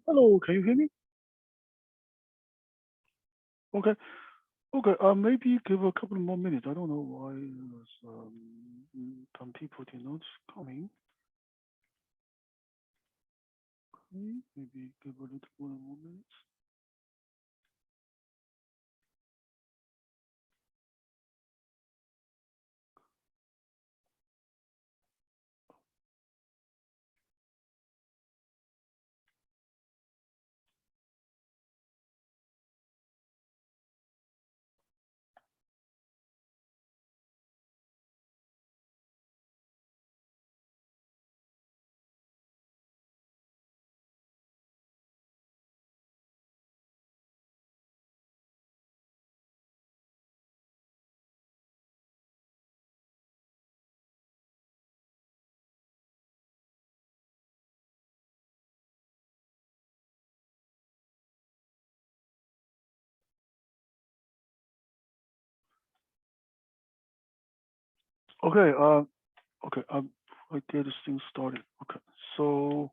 Hello, can you hear me? Okay. Okay. Maybe give a couple more minutes. I don't know why some people did not coming. Okay. Maybe give a little more minutes. Okay. Okay. I get this thing started. Okay. So.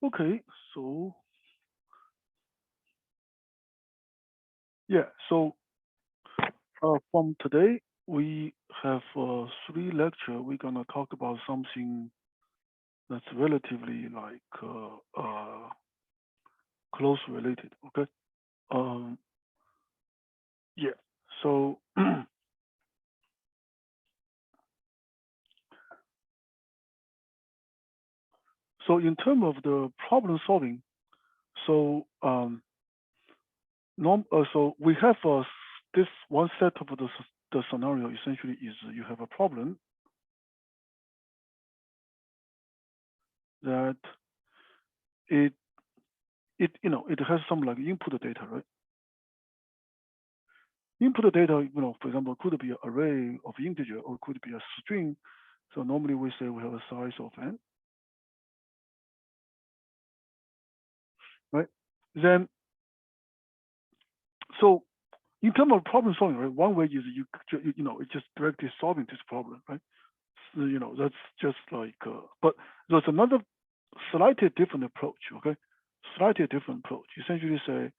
Okay. So. Yeah. So. From today we have three lecture. We're gonna talk about something that's relatively like close related. Okay. Um. Yeah. So. So in terms of the problem solving, so so we have this one set of the scenario essentially is you have a problem that it it has some like input data, right? Input data, for example, could be an array of integer or could be a string. So normally we say we have a size of n, right? Then so in terms of problem solving, right? One way is it's just directly solving this problem, right? So, that's just like, but there's another slightly different approach, okay? Slightly different approach. Essentially say,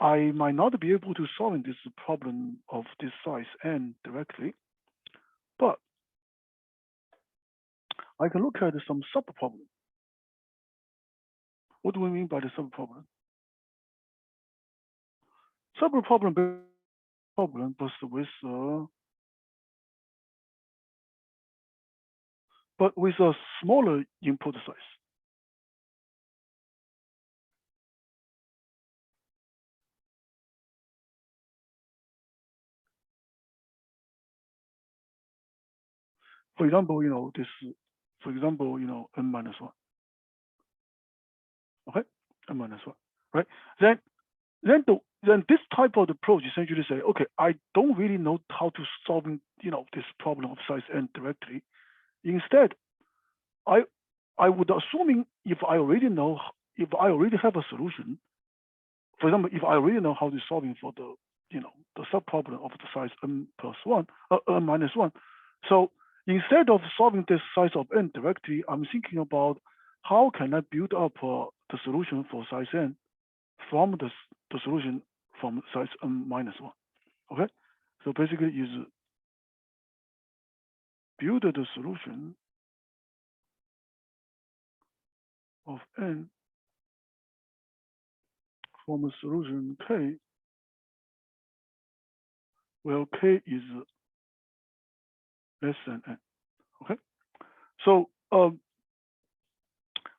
I might not be able to solve this problem of this size n directly, but I can look at some subproblem. What do we mean by the subproblem? Subproblem problem, but with a smaller input size. For example, for example, n minus one, okay, n minus one, right? Then then this type of approach essentially say, okay, I don't really know how to solve this problem of size n directly. Instead, I I would assuming if I already have a solution, for example, if I already know how to solving for the subproblem of the size n plus one, n minus one. So instead of solving this size of n directly, I'm thinking about how can I build up the solution for size n from the solution from size n minus one. Okay, so basically is build the solution of n from a solution k where k is less than n. Okay, so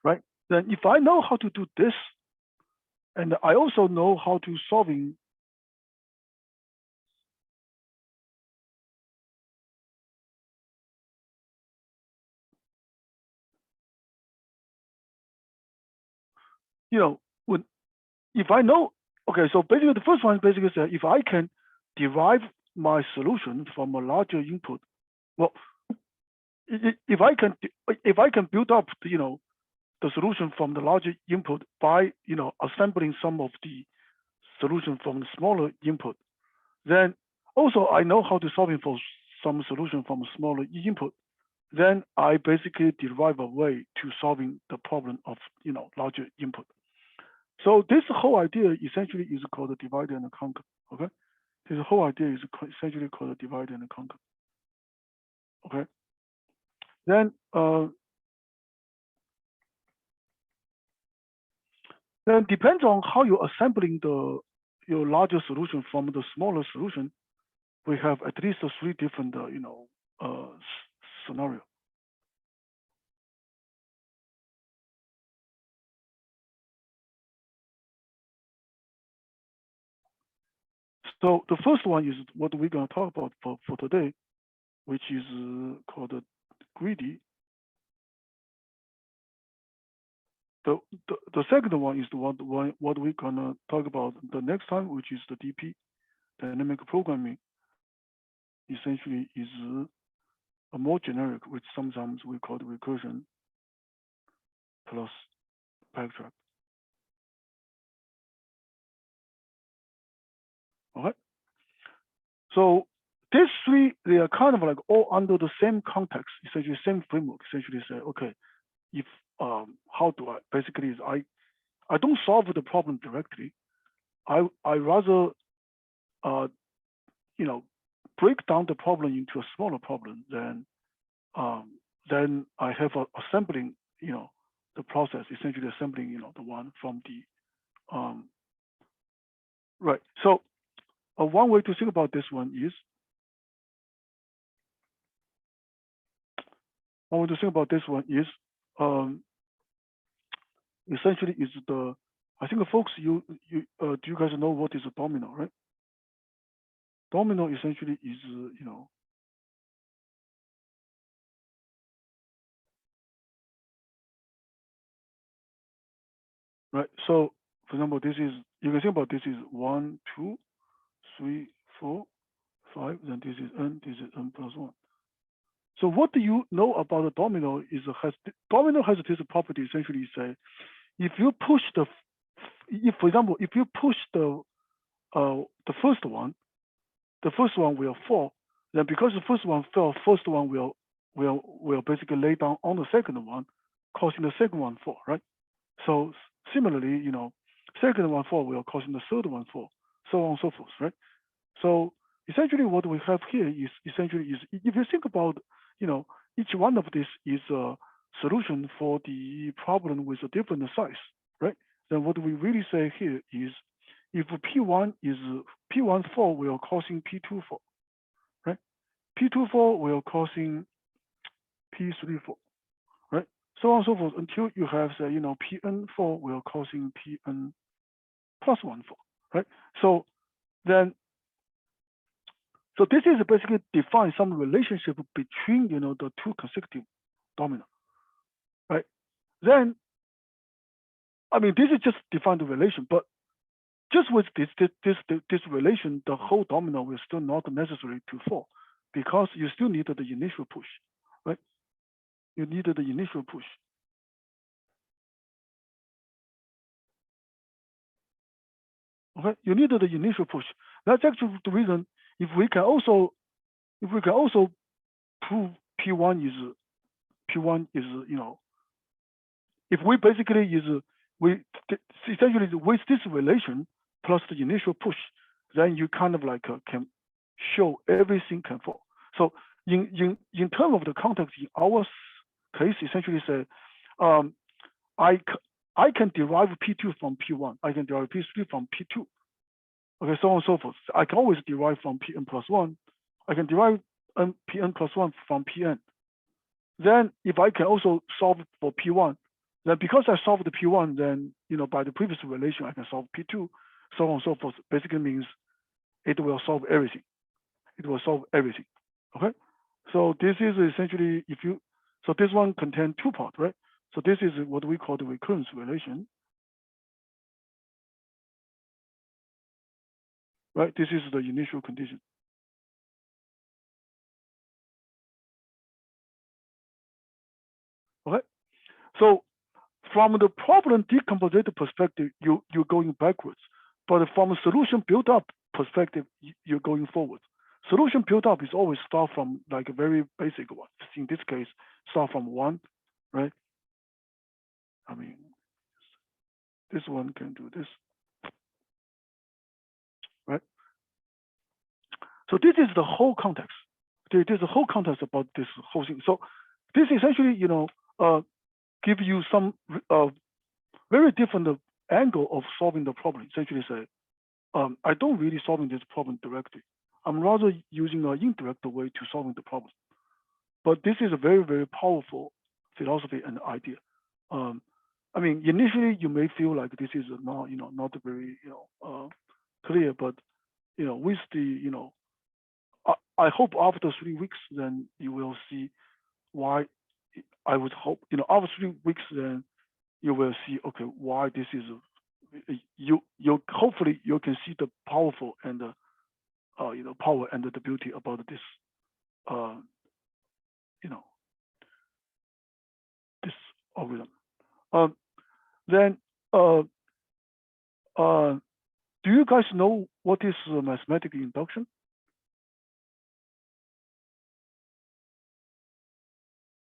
right, then if I know how to do this, and I also know how to solving when if I know, okay, so basically the first one basically says if I can derive my solution from a larger input, well, if I can build up the solution from the larger input by assembling some of the solution from the smaller input, then also I know how to solve it for some solution from a smaller input. then I basically derive a way to solving the problem of larger input. So this whole idea essentially is called divide and conquer. Okay, this whole idea is essentially called divide and conquer. Okay, then depends on how you're assembling your larger solution from the smaller solution. We have at least 3 different scenario. So the first one is what we're going to talk about for today, which is called greedy. The second one is the what we're going to talk about the next time, which is the DP, dynamic programming. Essentially is a more generic, which sometimes we call recursion plus backtrack. Okay. So these 3, they are kind of like all under the same context, essentially same framework. Essentially say, okay, if how do I basically is I don't solve the problem directly. I rather break down the problem into a smaller problem than I have assembling the process, essentially assembling the one from the right. So one way to think about this one is essentially is the, I think folks, do you guys know what is a domino, right? Domino essentially is right. So for example, this is, you can think about this is 1, 2, 3, 4, 5. Then this is n. This is n plus 1. So what do you know about the domino is domino has this property, essentially say, if you push for example, if you push the first one will fall. Then because the first one fell, first one will basically lay down on the second one, causing the second one fall, right? So similarly, second one fall will causing the third one fall, so on and so forth, right? So essentially what we have here is essentially if you think about, each one of these is a solution for the problem with a different size, right? Then what we really say here is if P1 fall will causing P2 fall, right? P2 fall will causing P3 fall, right? So on and so forth until you have say, Pn fall will causing Pn plus 1 fall, right? So this is basically define some relationship between the 2 consecutive domino, right? Then I mean this is just define the relation, but just with this relation, the whole domino will still not necessary to fall because you still need the initial push, right? You need the initial push. Okay, you need the initial push. That's actually the reason. If we can also prove P1 is if we basically essentially with this relation plus the initial push, then you kind of like can show everything can fall. So in terms of the context, in our case, essentially say, I can derive P2 from P1. I can derive P3 from P2. Okay, so on and so forth. I can always derive from Pn plus 1. I can derive Pn plus 1 from Pn. Then if I can also solve for P1, then because I solved the P1, then by the previous relation I can solve P2, so on and so forth. Basically means it will solve everything. It will solve everything. Okay, so this is essentially so this one contains 2 parts, right? So this is what we call the recurrence relation, right? This is the initial condition. Okay, so from the problem decompositor perspective, you're going backwards, but from a solution build-up perspective, you're going forward. solution build up is always start from like a very basic one. In this case, start from 1, right? I mean, this one can do this, right? So this is the whole context. There's a whole context about this whole thing. So this essentially, give you some very different angle of solving the problem. Essentially say, I don't really solving this problem directly. I'm rather using an indirect way to solving the problem. But this is a very, very powerful philosophy and idea. I mean, initially you may feel like this is not, not very, clear, but with the, I hope after 3 weeks, then you will see why. I would hope, after 3 weeks, then you will see, okay, why this is. You hopefully you can see the powerful and the, power and the beauty about this, you know, this algorithm. Then, do you guys know what is mathematical induction?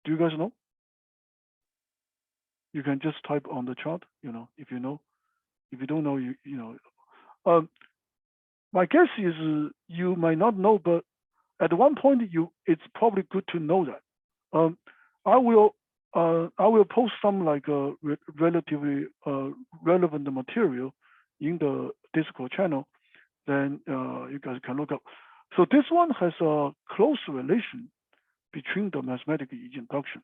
Do you guys know? You can just type on the chart, if you know. If you don't know, my guess is you might not know, but at one point it's probably good to know that. I will post some like relatively relevant material in the Discord channel. Then you guys can look up. So this one has a close relation between the mathematical induction.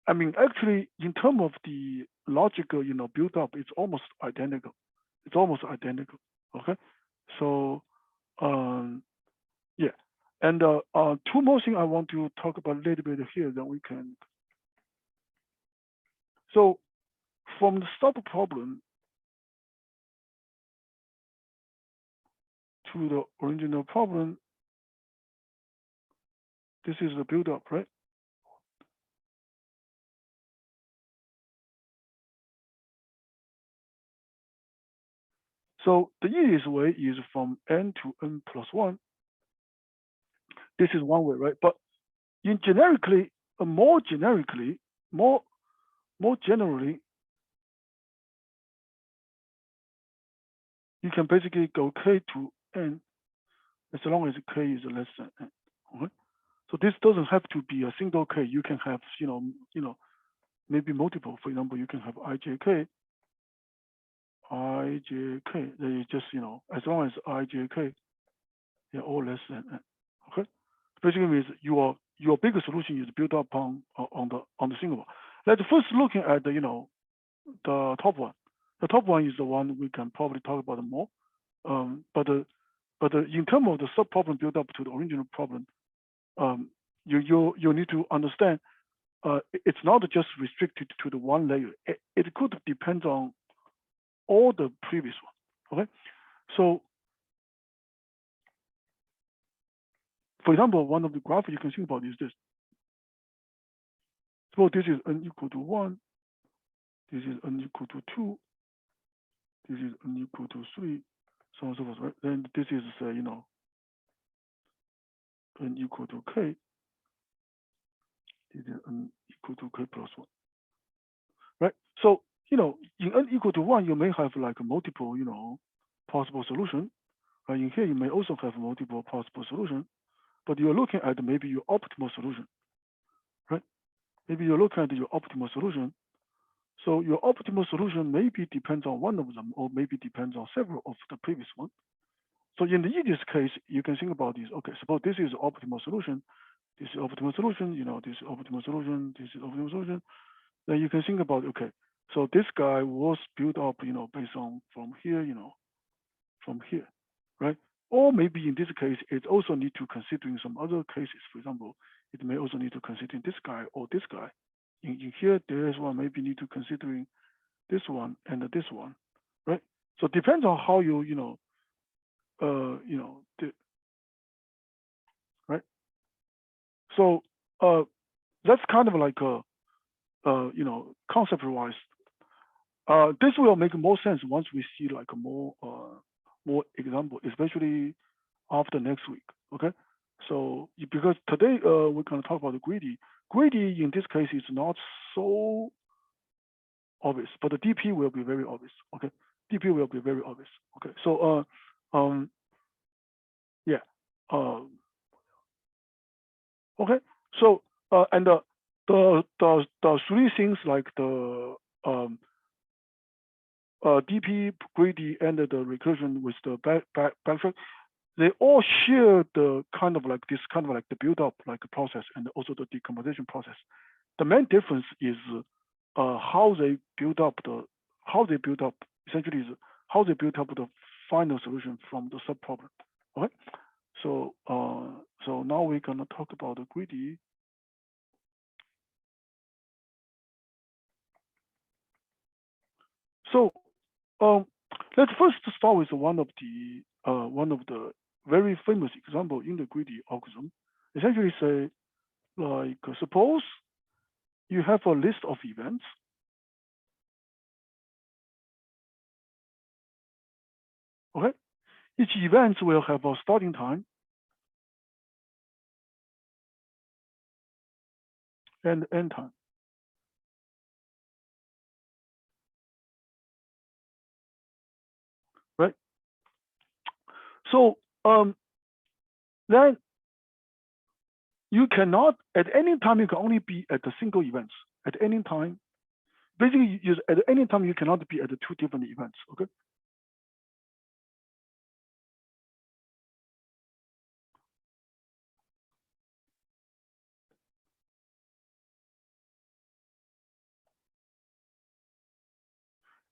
I mean, actually, in terms of the logical, build up, it's almost identical. It's almost identical. Okay, so yeah, and two more things I want to talk about a little bit here. Then we can. So from the start problem to the original problem, this is the build up, right? So the easiest way is from n to n plus 1. This is one way, right? But more generally, you can basically go k to n as long as k is less than n. Okay? So this doesn't have to be a single k. You can have, maybe multiple. For example, you can have ijk. Then you just, as long as ijk, they're all less than n. Okay? Basically means your bigger solution is built up on the single one. Let's first looking at the the top one. The top one is the one we can probably talk about more. But in terms of the sub problem built up to the original problem, you need to understand it's not just restricted to the one layer. It could depend on all the previous one. Okay, so for example, one of the graphs you can think about is this. So this is n equal to 1. This is n equal to 2. This is n equal to 3. So on and so forth, right? Then this is, n equal to k. This is n equal to k plus 1. Right? So, in n equal to 1, you may have like a multiple, possible solution. Right? In here, you may also have multiple possible solution, but you're looking at maybe your optimal solution. Right? Maybe you're looking at your optimal solution. So your optimal solution maybe depends on one of them, or maybe depends on several of the previous one. So in the easiest case, you can think about this. Okay, suppose this is optimal solution. This is optimal solution. This is optimal solution. This is optimal solution. Then you can think about, okay, so this guy was built up, based on from here, from here, right? Or maybe in this case, it also need to considering some other cases. For example, it may also need to consider this guy or this guy. In here, there is one maybe need to considering this one and this one, right? So it depends on how you, right? So that's kind of like a, concept-wise. This will make more sense once we see like more example, especially after next week. Okay, so because today we're going to talk about the greedy. Greedy in this case is not so obvious, but the DP will be very obvious. Okay, DP will be very obvious. Okay, so yeah, okay, so and the three things like the DP, greedy, and the recursion with the backtrack, they all share the kind of like this kind of like the build up like process and also the decomposition process. The main difference is how they build up essentially is how they build up the final solution from the subproblem. Okay, so so now we're gonna talk about the greedy. So let's first start with one of the very famous example in the greedy algorithm. Essentially say like suppose you have a list of events. Okay, each event will have a starting time and end time. Right. So then you cannot at any time you can only be at the single events at any time. Basically, at any time you cannot be at the two different events. Okay.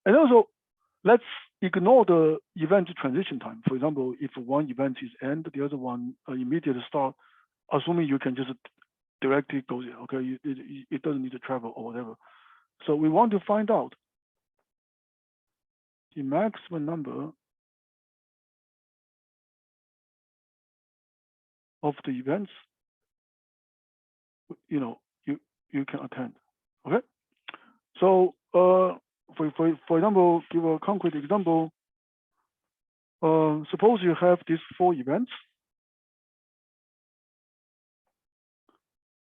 And also, let's ignore the event transition time. For example, if one event is end, the other one immediate start, assuming you can just directly go there. Okay, it doesn't need to travel or whatever. So we want to find out the maximum number of the events you can attend. Okay, so for example, give a concrete example. Suppose you have these 4 events.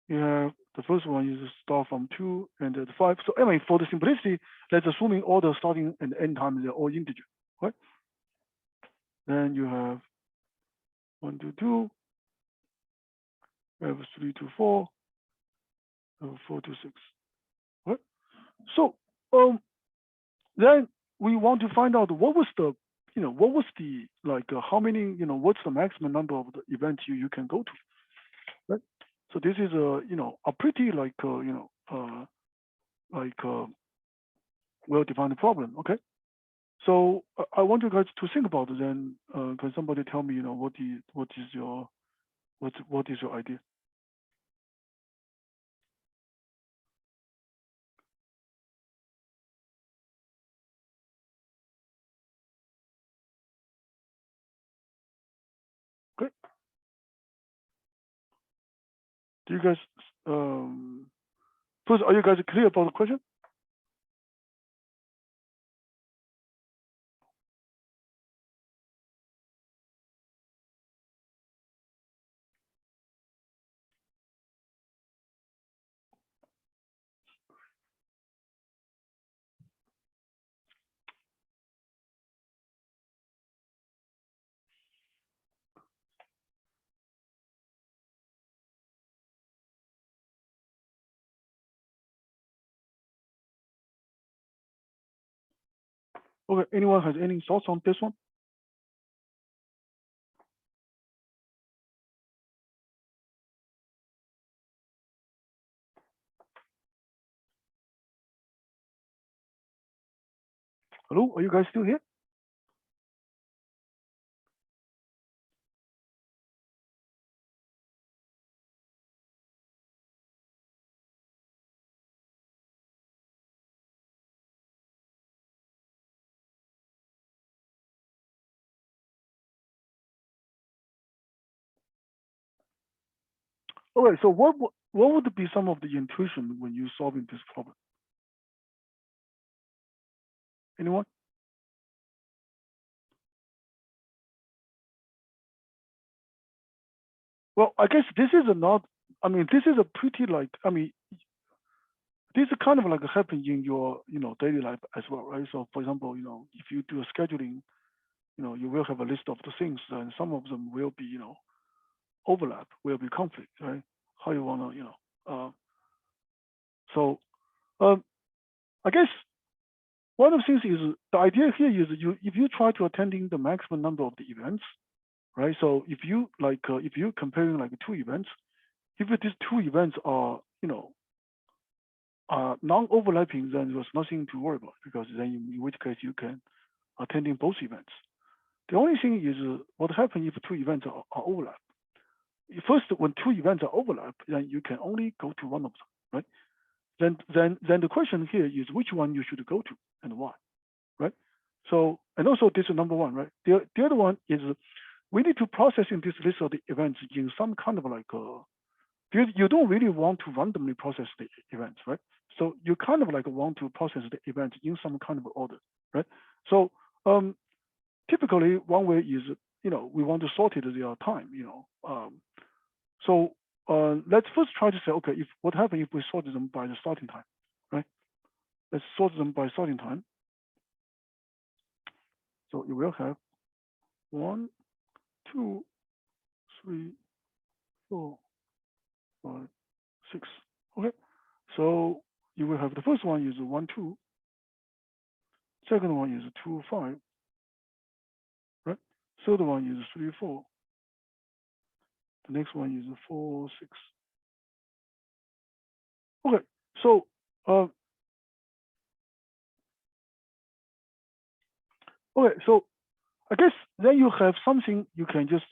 You have the first one is start from 2 and the 5. So anyway, for the simplicity, let's assuming all the starting and end times are all integer, right? Then you have 1 to 2, you have 3 to 4, you have 4 to 6, right? So then we want to find out what was the like how many what's the maximum number of the events you can go to, right? So this is a pretty like well-defined problem. Okay, so I want you guys to think about it. Then can somebody tell me what is your idea? Okay, do you guys first, are you guys clear about the question? Okay, anyone has any thoughts on this one? Hello, are you guys still here? Okay, so what would be some of the intuition when you solving this problem? Anyone? Well, I guess this is not. I mean, this is a pretty like. I mean, this is kind of like happening in your daily life as well, right? So, for example, if you do a scheduling, you will have a list of the things, and some of them will be overlap, will be conflict, right? How you wanna so um, I guess one of the things is the idea here is if you try to attending the maximum number of the events, right? So if you if you comparing like two events, if these two events are non-overlapping, then there's nothing to worry about because then in which case you can attending both events. The only thing is what happens if two events are overlap. First, when two events are overlap, then you can only go to one of them, right? Then the question here is which one you should go to and why, right? So, and also this is number one, right? The other one is we need to process in this list of the events in some kind of like you don't really want to randomly process the events, right? So you kind of like want to process the events in some kind of order, right? So typically one way is we want to sort it their time, so let's first try to say, okay, if what happens if we sort them by the starting time, right? Let's sort them by starting time. So you will have 1, 2, 3, 4, 5, 6. Okay. So you will have the first one is 1, 2. Second one is 2, 5. Right. Third one is 3, 4. The next one is 4, 6. Okay. So okay. So I guess then you have something you can just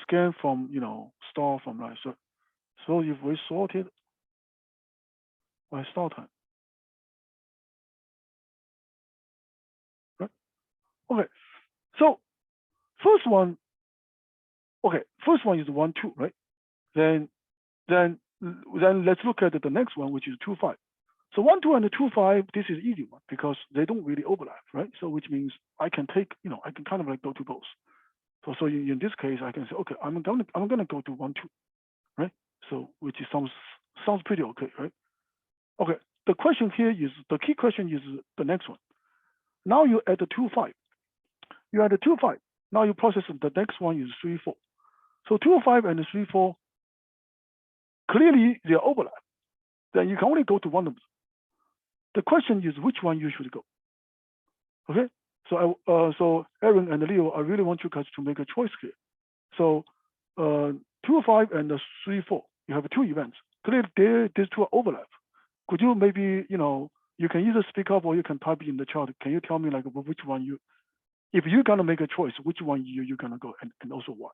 scan from start from right. So if we sort it by start time, right? Okay. So first one, okay, first one is 1, 2, right? Then let's look at the next one, which is 2, 5. So 1, 2, and 2, 5, this is easy one because they don't really overlap, right? So which means I can take, I can kind of like go to both. So in this case, I can say, okay, I'm gonna go to 1, 2, right? So which is sounds pretty okay, right? Okay. The question here is the key question is the next one. Now you add the 2, 5. You add the 2, 5. Now you process the next one is 3, 4. So 2, 5 and 3, 4 clearly they overlap. Then you can only go to one of them. The question is which one you should go. Okay. So Aaron and Leo, I really want you guys to make a choice here. So 2, 5 and 3, 4. You have two events. Clearly these two are overlap. Could you maybe you can either speak up or you can type in the chat. Can you tell me like which one you, if you're gonna make a choice, which one you're gonna go and also why?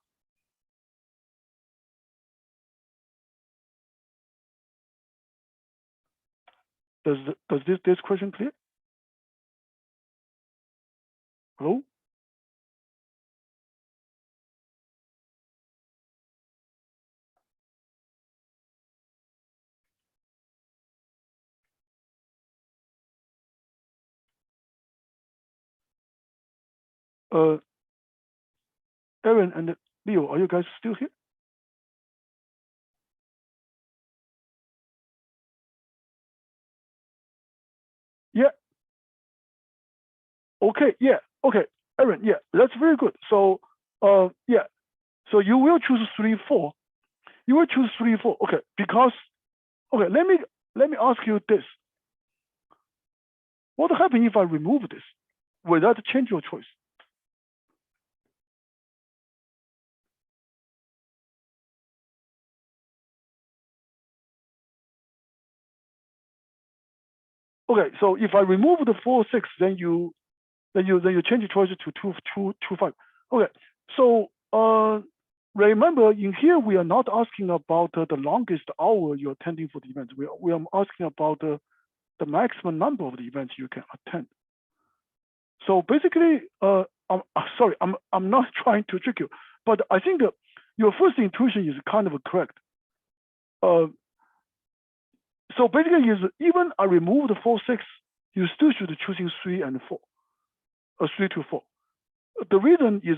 Does this question clear? Hello? Aaron and Leo, are you guys still here? Yeah. Okay. Yeah. Okay. Aaron. Yeah. That's very good. So yeah. So you will choose 3, 4. You will choose 3, 4. Okay. Because okay. Let me ask you this. What happens if I remove this without change your choice? Okay. So if I remove the 4, 6, then you change your choice to 2, 2, 2, 5. Okay. So remember in here we are not asking about the longest hour you're attending for the event. We are asking about the maximum number of the events you can attend. So basically, I'm sorry, I'm not trying to trick you, but I think your first intuition is kind of correct. So basically, is even I remove the 4, 6, you still should choosing 3 and 4, 3 to 4. The reason is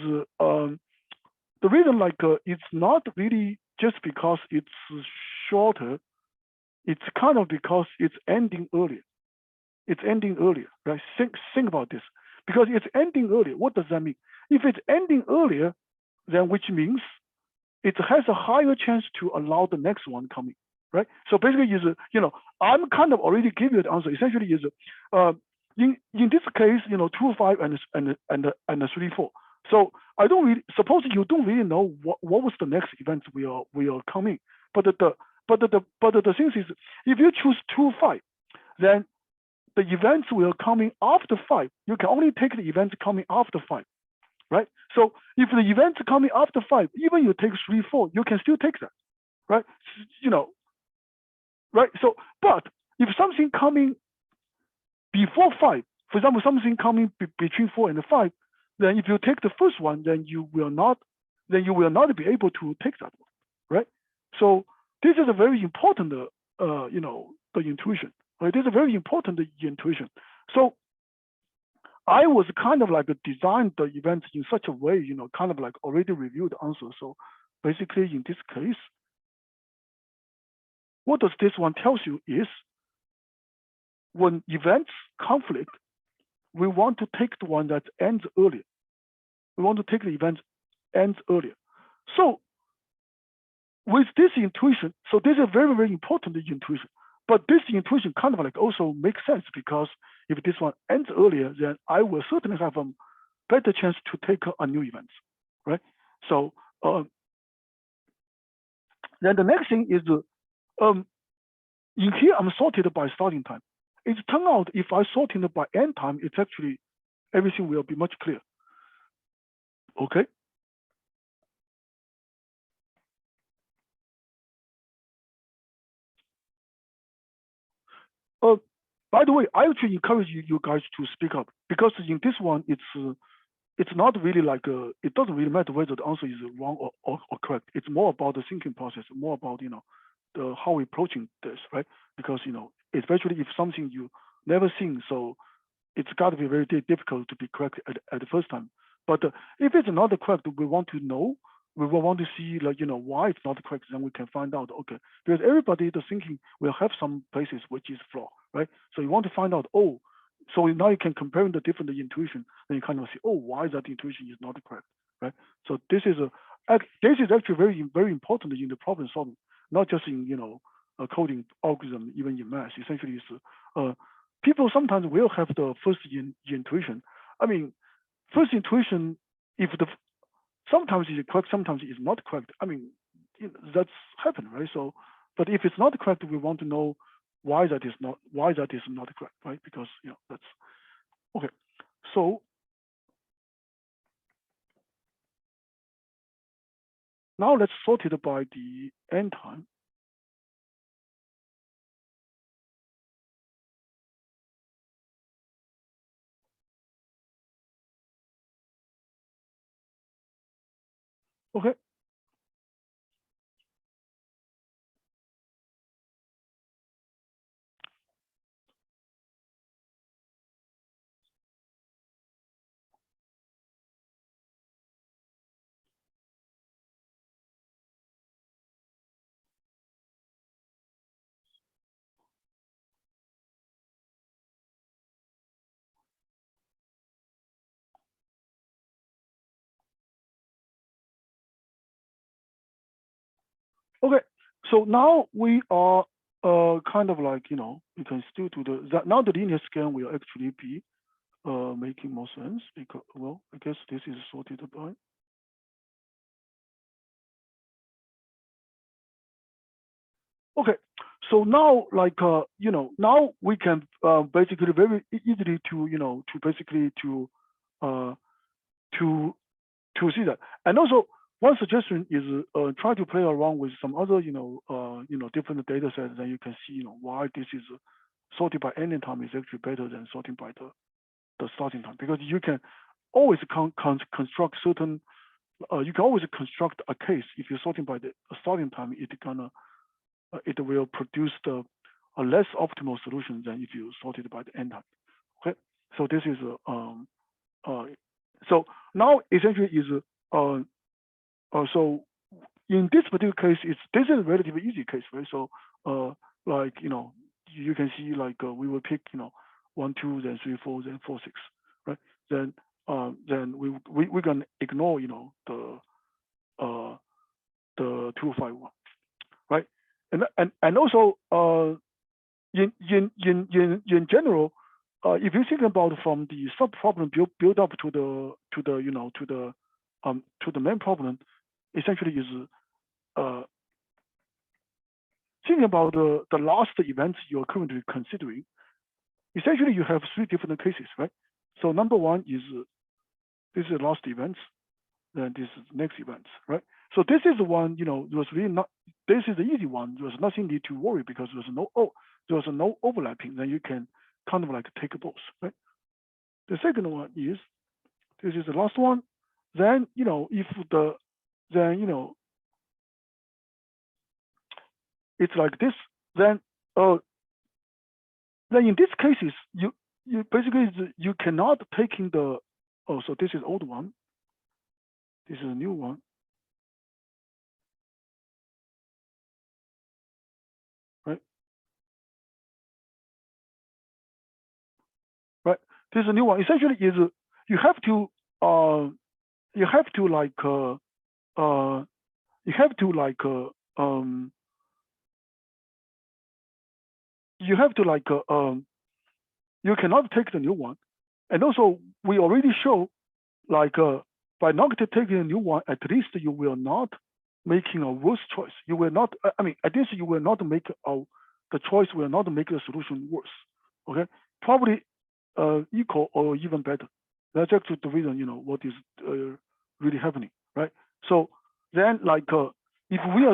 the reason it's not really just because it's shorter. It's kind of because it's ending earlier. It's ending earlier, right? Think about this. Because it's ending earlier. What does that mean? If it's ending earlier, then which means it has a higher chance to allow the next one coming, right? So basically, I'm kind of already giving you the answer. Essentially, in this case, 2, 5 and 3, 4. So I don't really suppose you don't really know what was the next event we are coming. But the thing is, if you choose 2, 5, then the events will coming after 5. You can only take the events coming after 5, right? So if the events coming after 5, even you take 3, 4, you can still take that, right? Right? So, but if something coming before 5, for example, something coming between 4 and 5, then if you take the first one, then you will not be able to take that one, right? So this is a very important, the intuition, right? This is a very important intuition. So I was kind of designed the events in such a way, kind of already reviewed the answer. So basically, in this case, what does this one tells you is when events conflict, we want to take the one that ends earlier. We want to take the event ends earlier. So with this intuition, so this is a very, very important intuition. But this intuition kind of also makes sense because if this one ends earlier, then I will certainly have a better chance to take a new event, right? So then the next thing is in here I'm sorted by starting time. It turns out if I sort it by end time, it's actually everything will be much clearer. Okay. By the way, I actually encourage you guys to speak up because in this one, it's not really it doesn't really matter whether the answer is wrong or correct. It's more about the thinking process, more about how we're approaching this, right? Because especially if something you never seen, so it's got to be very difficult to be correct at the first time. But if it's not correct, we want to know. We will want to see why it's not correct. Then we can find out. Okay, because everybody the thinking will have some places which is flaw, right? So you want to find out. Oh, so now you can compare the different intuition. Then you kind of see, oh, why that intuition is not correct, right? So this is actually very very important in the problem solving, not just in a coding algorithm, even in math. Essentially, is people sometimes will have the first intuition. I mean, first intuition, if the sometimes it's correct, sometimes it's not correct. I mean, that's happened, right? So, but if it's not correct, we want to know why that is not correct, right? Because that's okay. So now let's sort it by the end time. Okay. Okay. So now we are kind of you can still do now the linear scan will actually be making more sense because I guess this is sorted by. Okay, so now now we can basically very easily to basically uh, to see that. And also one suggestion is try to play around with some other different data sets, and you can see why this is sorted by ending time is actually better than sorting by the starting time, because you can always construct certain you can always construct a case if you're sorting by the starting time, it will produce a less optimal solution than if you sort it by the end time. Okay, so this is so now essentially is so in this particular case, this is a relatively easy case, right? So like you can see like we will pick 1, 2, then 3, 4, then 4, 6, right? Then we can ignore the 2, 5, 1, right? And also in general, if you think about from the sub problem build up to the main problem, essentially is uh, thinking about the last events you're currently considering. Essentially, you have 3 different cases, right? So number 1 is this is the last events, then this is next events, right? So this is the one, was really not. This is the easy one. There's nothing need to worry because there's no overlapping. Then you can kind of like take those, right? The second one is this is the last one. Then if then it's like this. Then then in these cases you basically you cannot take in the so this is old one. This is a new one. Right? Right. This is a new one. Essentially, is you have to uh, you have to like you have to like you have to like you cannot take the new one, and also we already show like by not taking a new one, at least you will not making a worse choice. You will not. I mean, at least you will not make the choice will not make the solution worse. Okay, probably equal or even better. That's actually the reason what is really happening, right? So then like if we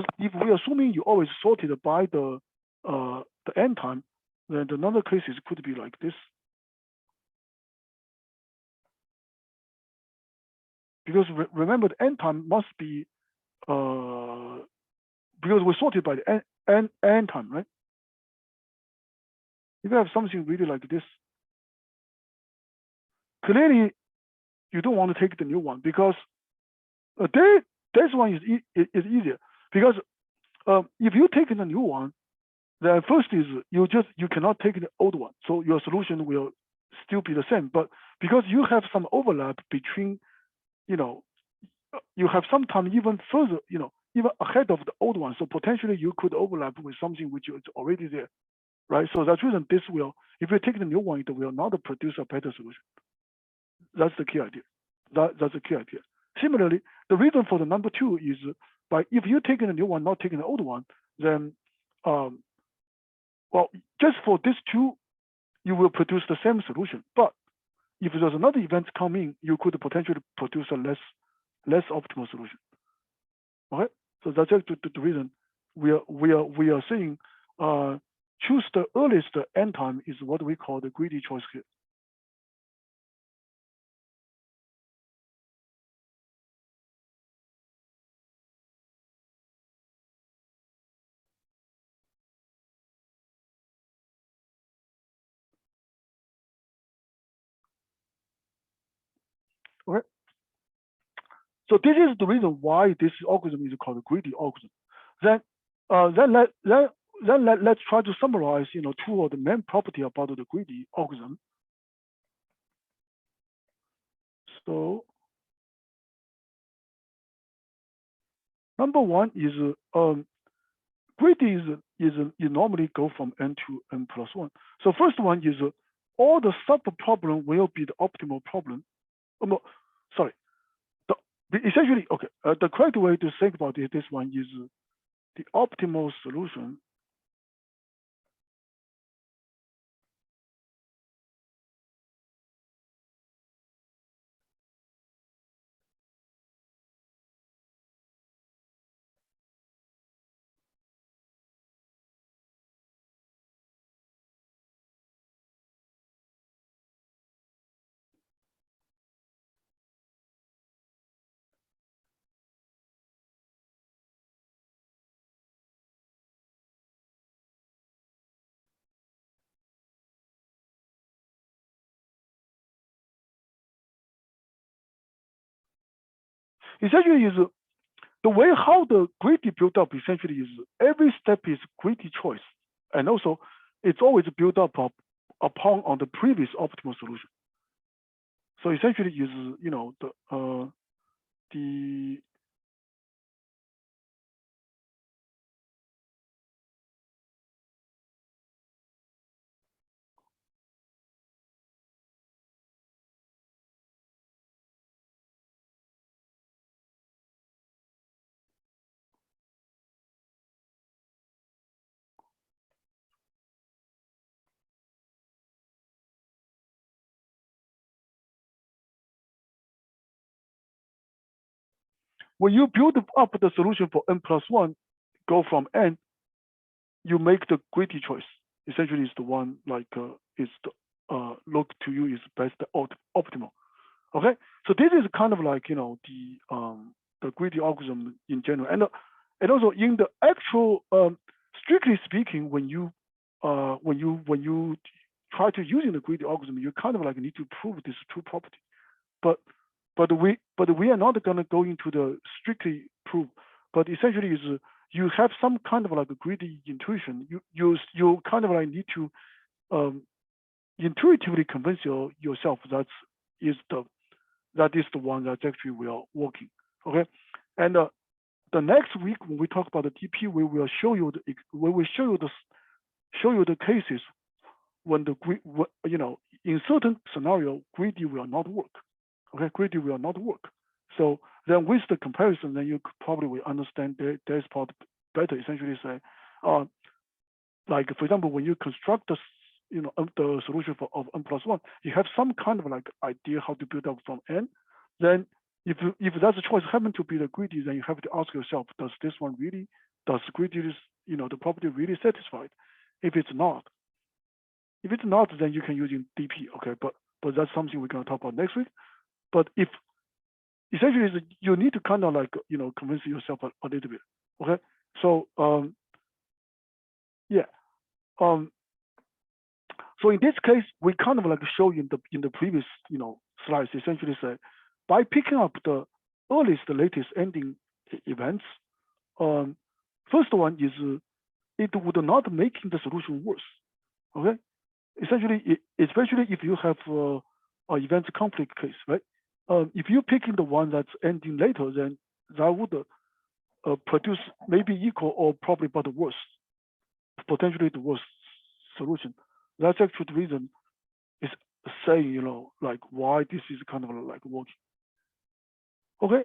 assuming you always sorted by the end time, then another cases could be like this. Because remember the end time must be because we sorted by the end time, right? If you have something really like this, clearly you don't want to take the new one because this one is easier because if you take the new one, the first is you cannot take the old one, so your solution will still be the same. But because you have some overlap between, you have sometimes even further, even ahead of the old one, so potentially you could overlap with something which is already there, right? So that's reason this will, if you take the new one, it will not produce a better solution. That's the key idea. That's the key idea. Similarly, the reason for the number 2 is if you take the new one, not taking the old one, then well, just for this 2, you will produce the same solution. But if there's another event coming, you could potentially produce a less optimal solution. Okay, so that's the reason we are saying choose the earliest end time is what we call the greedy choice here. Okay, so this is the reason why this algorithm is called a greedy algorithm. Then let's try to summarize 2 of the main property about the greedy algorithm. So number 1 is greedy is you normally go from n to n plus 1. So first one is all the sub problem will be the optimal problem. Sorry, essentially okay. The correct way to think about this one is the optimal solution. Essentially is the way how the greedy built up essentially is every step is greedy choice, and also it's always built up upon on the previous optimal solution. So essentially is the when you build up the solution for n+1, go from n, you make the greedy choice. Essentially, is the one like is the look to you is best optimal. Okay, so this is kind of like the greedy algorithm in general, and also in the actual strictly speaking, when you try to using the greedy algorithm, you kind of like need to prove this two property, but we are not going to go into the strictly proof, but essentially is you have some kind of like a greedy intuition. You kind of like need to intuitively convince yourself that is the one that actually we are working. Okay, and the next week when we talk about the DP, we will show you the cases when in certain scenario greedy will not work. Okay, greedy will not work. So then with the comparison, then you probably will understand there's part better. Essentially say, like for example, when you construct the solution of n+1, you have some kind of like idea how to build up from n. Then if that choice happen to be the greedy, then you have to ask yourself, does greedy the property really satisfied? If it's not, then you can use in DP. Okay, but that's something we're going to talk about next week. But if essentially you need to kind of like convince yourself a little bit. Okay, so yeah, so in this case we kind of like show you in the previous slides. Essentially say by picking up the earliest latest ending events, first one is it would not making the solution worse. Okay, essentially especially if you have event conflict case, right? If you're picking the one that's ending later, then that would produce maybe equal or probably but the worst, potentially the worst solution. That's actually the reason is saying, like why this is kind of like working. Okay,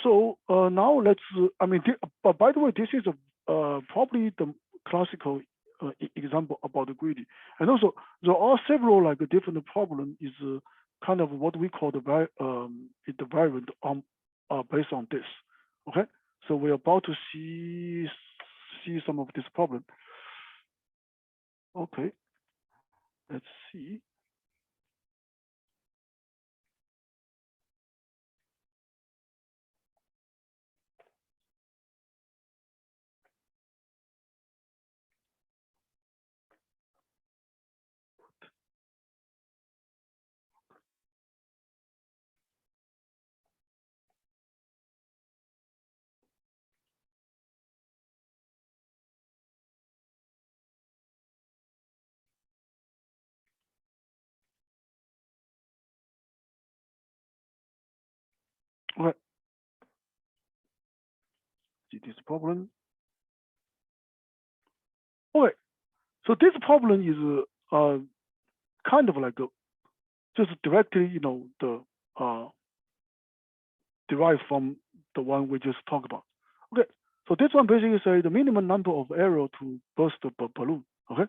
so now let's, but by the way, this is probably the classical example about the greedy. And also there are several like different problem is kind of what we call the variant based on this. Okay, so we're about to see some of this problem. Okay, let's see. Okay, see this problem. Okay, so this problem is kind of like just directly, the derived from the one we just talked about. Okay, so this one basically say the minimum number of arrow to burst the balloon. Okay,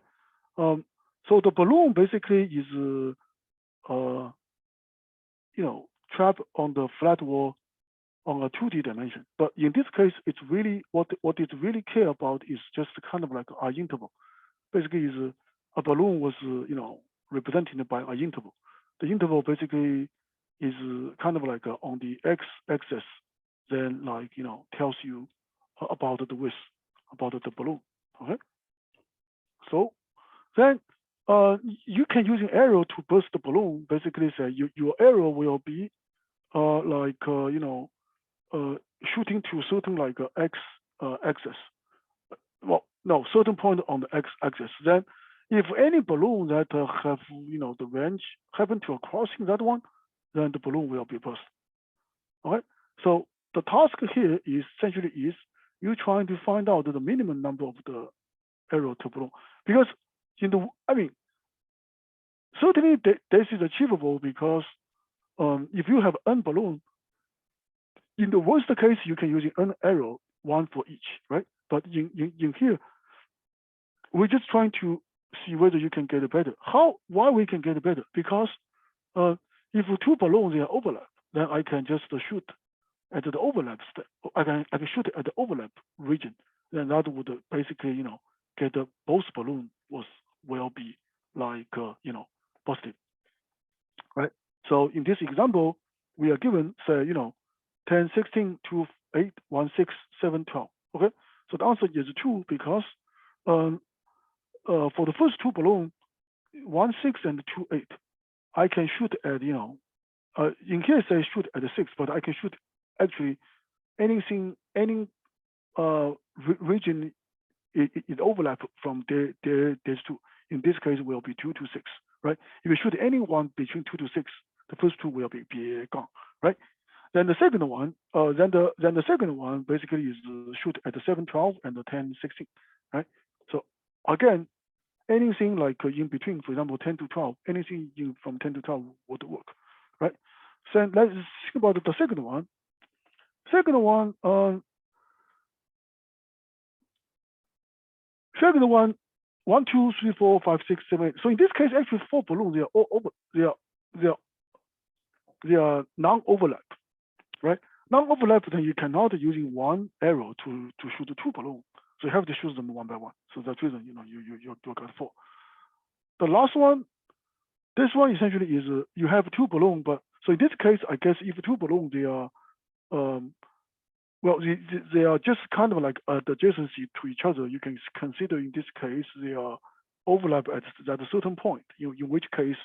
so the balloon basically is trapped on the flat wall on a 2D dimension. But in this case, it's really what it really care about is just kind of like an interval. Basically, is a balloon was represented by an interval. The interval basically is kind of like on the x-axis, then like tells you about the width about the balloon. Okay, so then you can use an arrow to burst the balloon. Basically, say your arrow will be shooting to certain like x axis. Well, no, certain point on the x-axis. Then, if any balloon that have the range happen to crossing that one, then the balloon will be burst. Okay, so the task here is essentially is you trying to find out the minimum number of the arrow to balloon, because certainly this is achievable because if you have n balloon, in the worst case you can use n arrow, one for each, right? But in here, we're just trying to see whether you can get it better. Why we can get it better? Because if two balloons are overlap, then I can just shoot at the overlap step. I can shoot at the overlap region. Then that would basically get both balloon will be like positive, right? So in this example, we are given say 10, 16, 2, 8, 1, 6, 7, 12. Okay, so the answer is 2 because for the first two balloon, 1, 6 and 2, 8, I can shoot at in here I shoot at the 6, but I can shoot actually any region it overlap from there's 2. In this case, will be 2 to 6, right? If you shoot any one between 2 to 6, the first two will be gone, right? Then the second one, the second one basically is shoot at the 7, 12 and the 10, 16, right? So again, anything like in between, for example, 10 to 12, anything from 10 to 12 would work, right? So let's think about the second one. Second one, 1, 2, 3, 4, 5, 6, 7, 8. So in this case, actually 4 balloons, they are all over, they are non-overlap, right? Non-overlap, then you cannot using one arrow to shoot 2 balloons. So you have to shoot them one by one. So that's the reason you got 4. The last one, this one essentially is you have 2 balloons, but so in this case, I guess if 2 balloons they are well, they are just kind of like the adjacency to each other. You can consider in this case they are overlap at a certain point. In which case,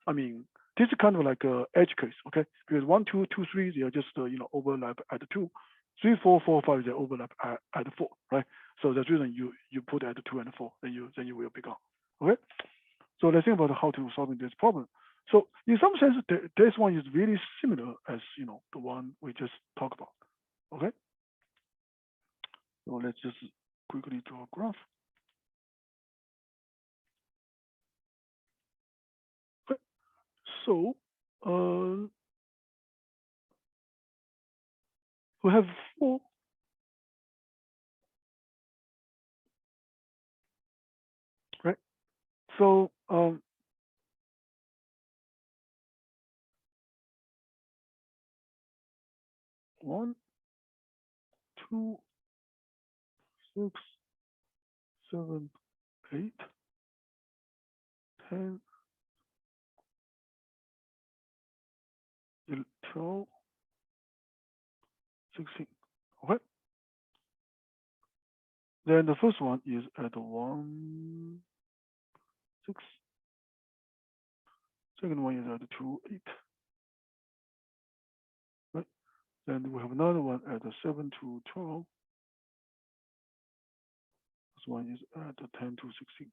I mean, this is kind of like a edge case, okay? Because 1, 2, 2, 3, they are just overlap at 2. 3, 4, 4, 5, they overlap at 4, right? So that's the reason you put at 2 and 4, then you will be gone, okay? So let's think about how to solving this problem. So in some sense, this one is really similar as the one we just talked about. Okay, so let's just quickly draw a graph. Okay, so we have 4. Right. So 1, 2, 6, 7, 8, 10, 12, 16. Okay. Then the first one is at 1, 6. Second one is at 2, 8. Right. Then we have another one at 7 to 12. This one is at 10 to 16.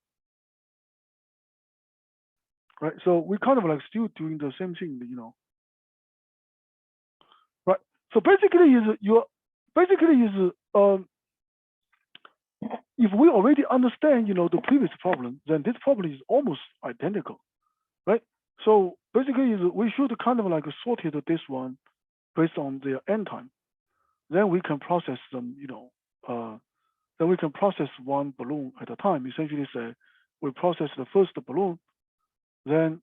Right. So we kind of like still doing the same thing, Right. So basically if we already understand the previous problem, then this problem is almost identical, right? So basically we should kind of like sort this one based on their end time. Then we can process them, then we can process one balloon at a time. Essentially say we process the first balloon, then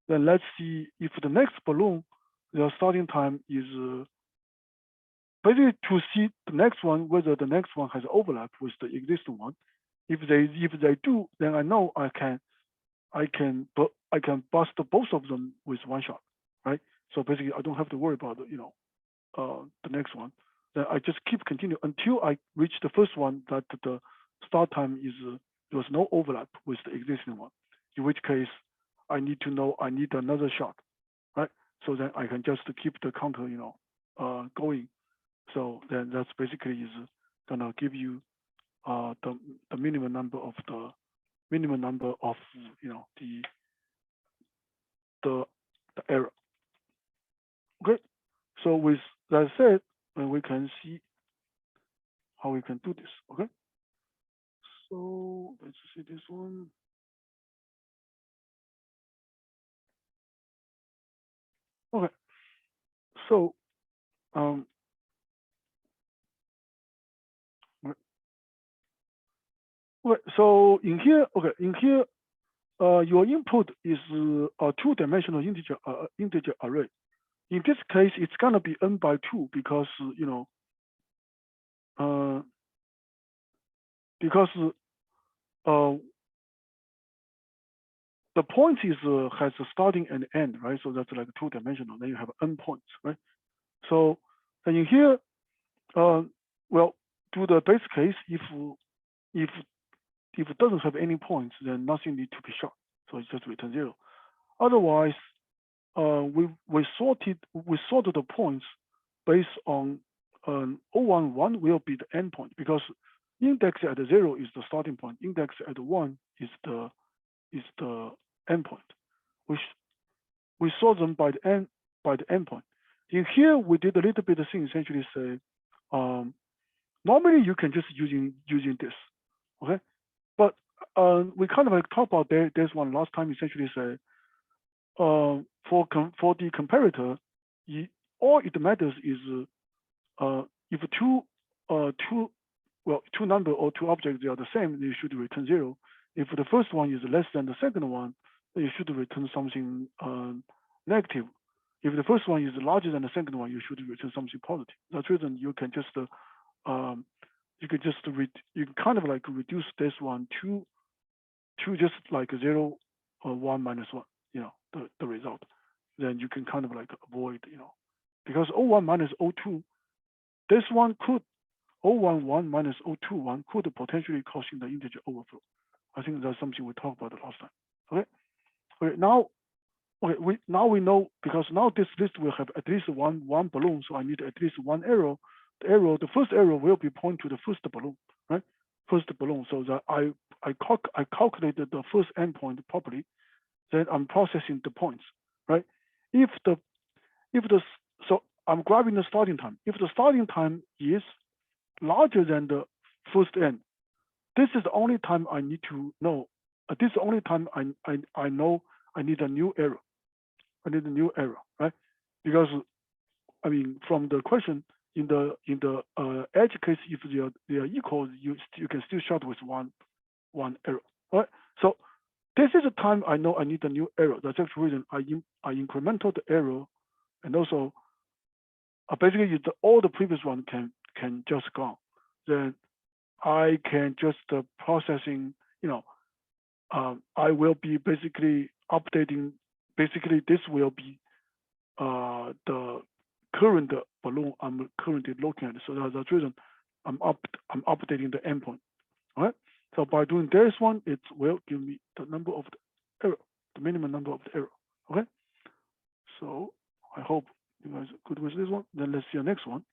let's see if the next balloon, their starting time is basically to see the next one, whether the next one has overlap with the existing one. If they do, then I know I can bust both of them with one shot, right? So basically, I don't have to worry about the next one. Then I just keep continue until I reach the first one that the start time is there was no overlap with the existing one. In which case, I need to know I need another shot, right? So then I can just keep the counter going So then that's basically is gonna give you the minimum number of the the error. Okay. So with that said, we can see how we can do this. Okay. So let's see this one. Okay. So okay. So in here, your input is a two-dimensional integer array. In this case, it's gonna be n by 2 because the point is has a starting and end, right? So that's like two-dimensional. Then you have n points, right? So and in here, well, to the base case, if it doesn't have any points, then nothing need to be shot. So it's just return 0. Otherwise, we sorted the points based on 011 will be the endpoint because index at 0 is the starting point. Index at 1 is the endpoint. We sort them by the endpoint. In here, we did a little bit of thing, essentially say, normally you can just using this, okay? But we kind of like talked about there's one last time, essentially say, for the comparator, all it matters is if two number or two objects they are the same, they should return 0. If the first one is less than the second one, you should return something negative. If the first one is larger than the second one, you should return something positive. That's the reason you can just you can kind of like reduce this one to just like 0 or 1 minus 1, the result. Then you can kind of like avoid, because 01 minus 02, this one could 011 minus 021 could potentially causing the integer overflow. I think that's something we talked about the last time. Okay. Now we know, because now this list will have at least one balloon, so I need at least one arrow. The first arrow will be point to the first balloon, right? First balloon, so that I calculated the first endpoint properly. Then I'm processing the points, right? So I'm grabbing the starting time. If the starting time is larger than the first end, this is the only time I need to know. This is the only time I know I need a new arrow. I need a new arrow, right? Because I mean, from the question in the edge case, if they are equal, you can still start with one arrow, right? So this is the time I know I need a new arrow. That's the reason I incremental the arrow, and also basically all the previous one can just go. Then I can just processing. I will be basically updating. Basically, this will be the current balloon I'm currently looking at. So that's the reason I'm updating the endpoint. All right. So by doing this one, it will give me the number of the error, the minimum number of the error. Okay. So I hope you guys are good with this one. Then let's see the next one.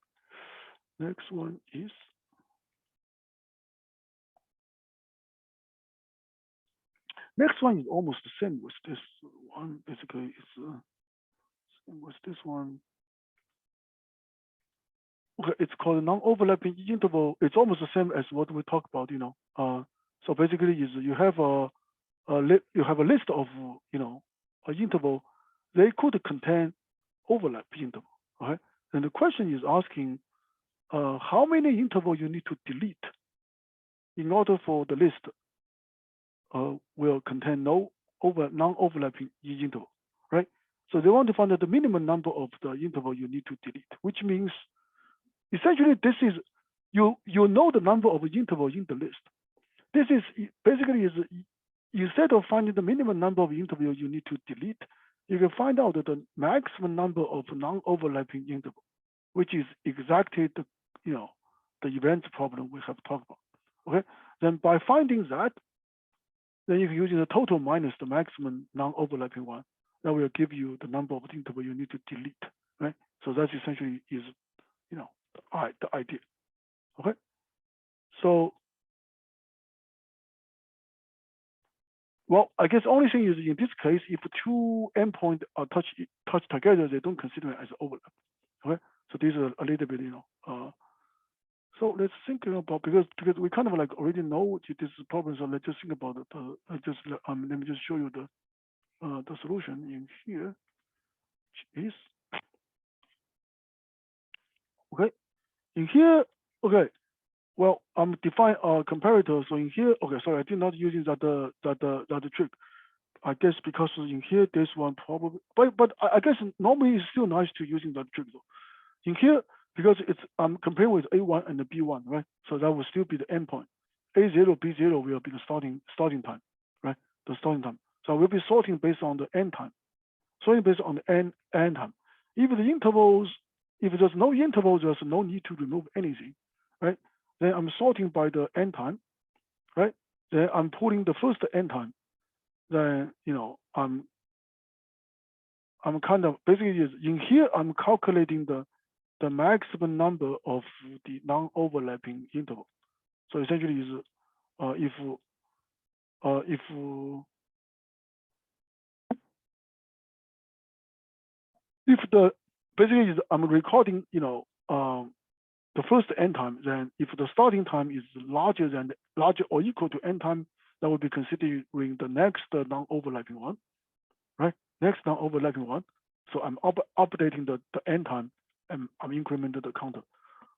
Next one is almost the same with this one. Basically, it's same with this one. Okay, it's called non-overlapping interval. It's almost the same as what we talked about. So basically, is you have a list of an interval. They could contain overlap interval. Okay, and the question is asking how many intervals you need to delete in order for the list will contain non-overlapping interval, right? So they want to find out the minimum number of the interval you need to delete, which means essentially this is you know the number of interval in the list. This is basically is instead of finding the minimum number of intervals you need to delete, you can find out the maximum number of non-overlapping interval, which is exactly the event problem we have talked about. Okay, then by finding that, then you can use the total minus the maximum non-overlapping one. That will give you the number of interval you need to delete, right? So that's essentially is the idea. Okay, so well, I guess only thing is in this case, if two endpoints are touch together, they don't consider it as overlap. Okay, so this is a little bit, so let's think about because we kind of like already know this problem. So let's just think about it. Let me just show you the solution in here, which is okay. In here, okay. Well, I'm define a comparator. So in here, okay. Sorry, I did not using that trick. I guess because in here, this one probably, but I guess normally it's still nice to using that trick though. In here, because it's comparing with A1 and the B1, right? So that will still be the endpoint. A0, B0 will be the starting time, right? The starting time. So we'll be sorting based on the end time, sorting based on the end time. If the intervals, if there's no intervals, there's no need to remove anything, right? Then I'm sorting by the end time, right? Then I'm pulling the first end time. Then I'm kind of basically in here I'm calculating the maximum number of the non-overlapping interval. So essentially is if the basically is I'm recording the first end time, then if the starting time is larger or equal to end time, that would be considering the next non-overlapping one, right? Next non-overlapping one. So I'm updating the end time and I'm incrementing the counter.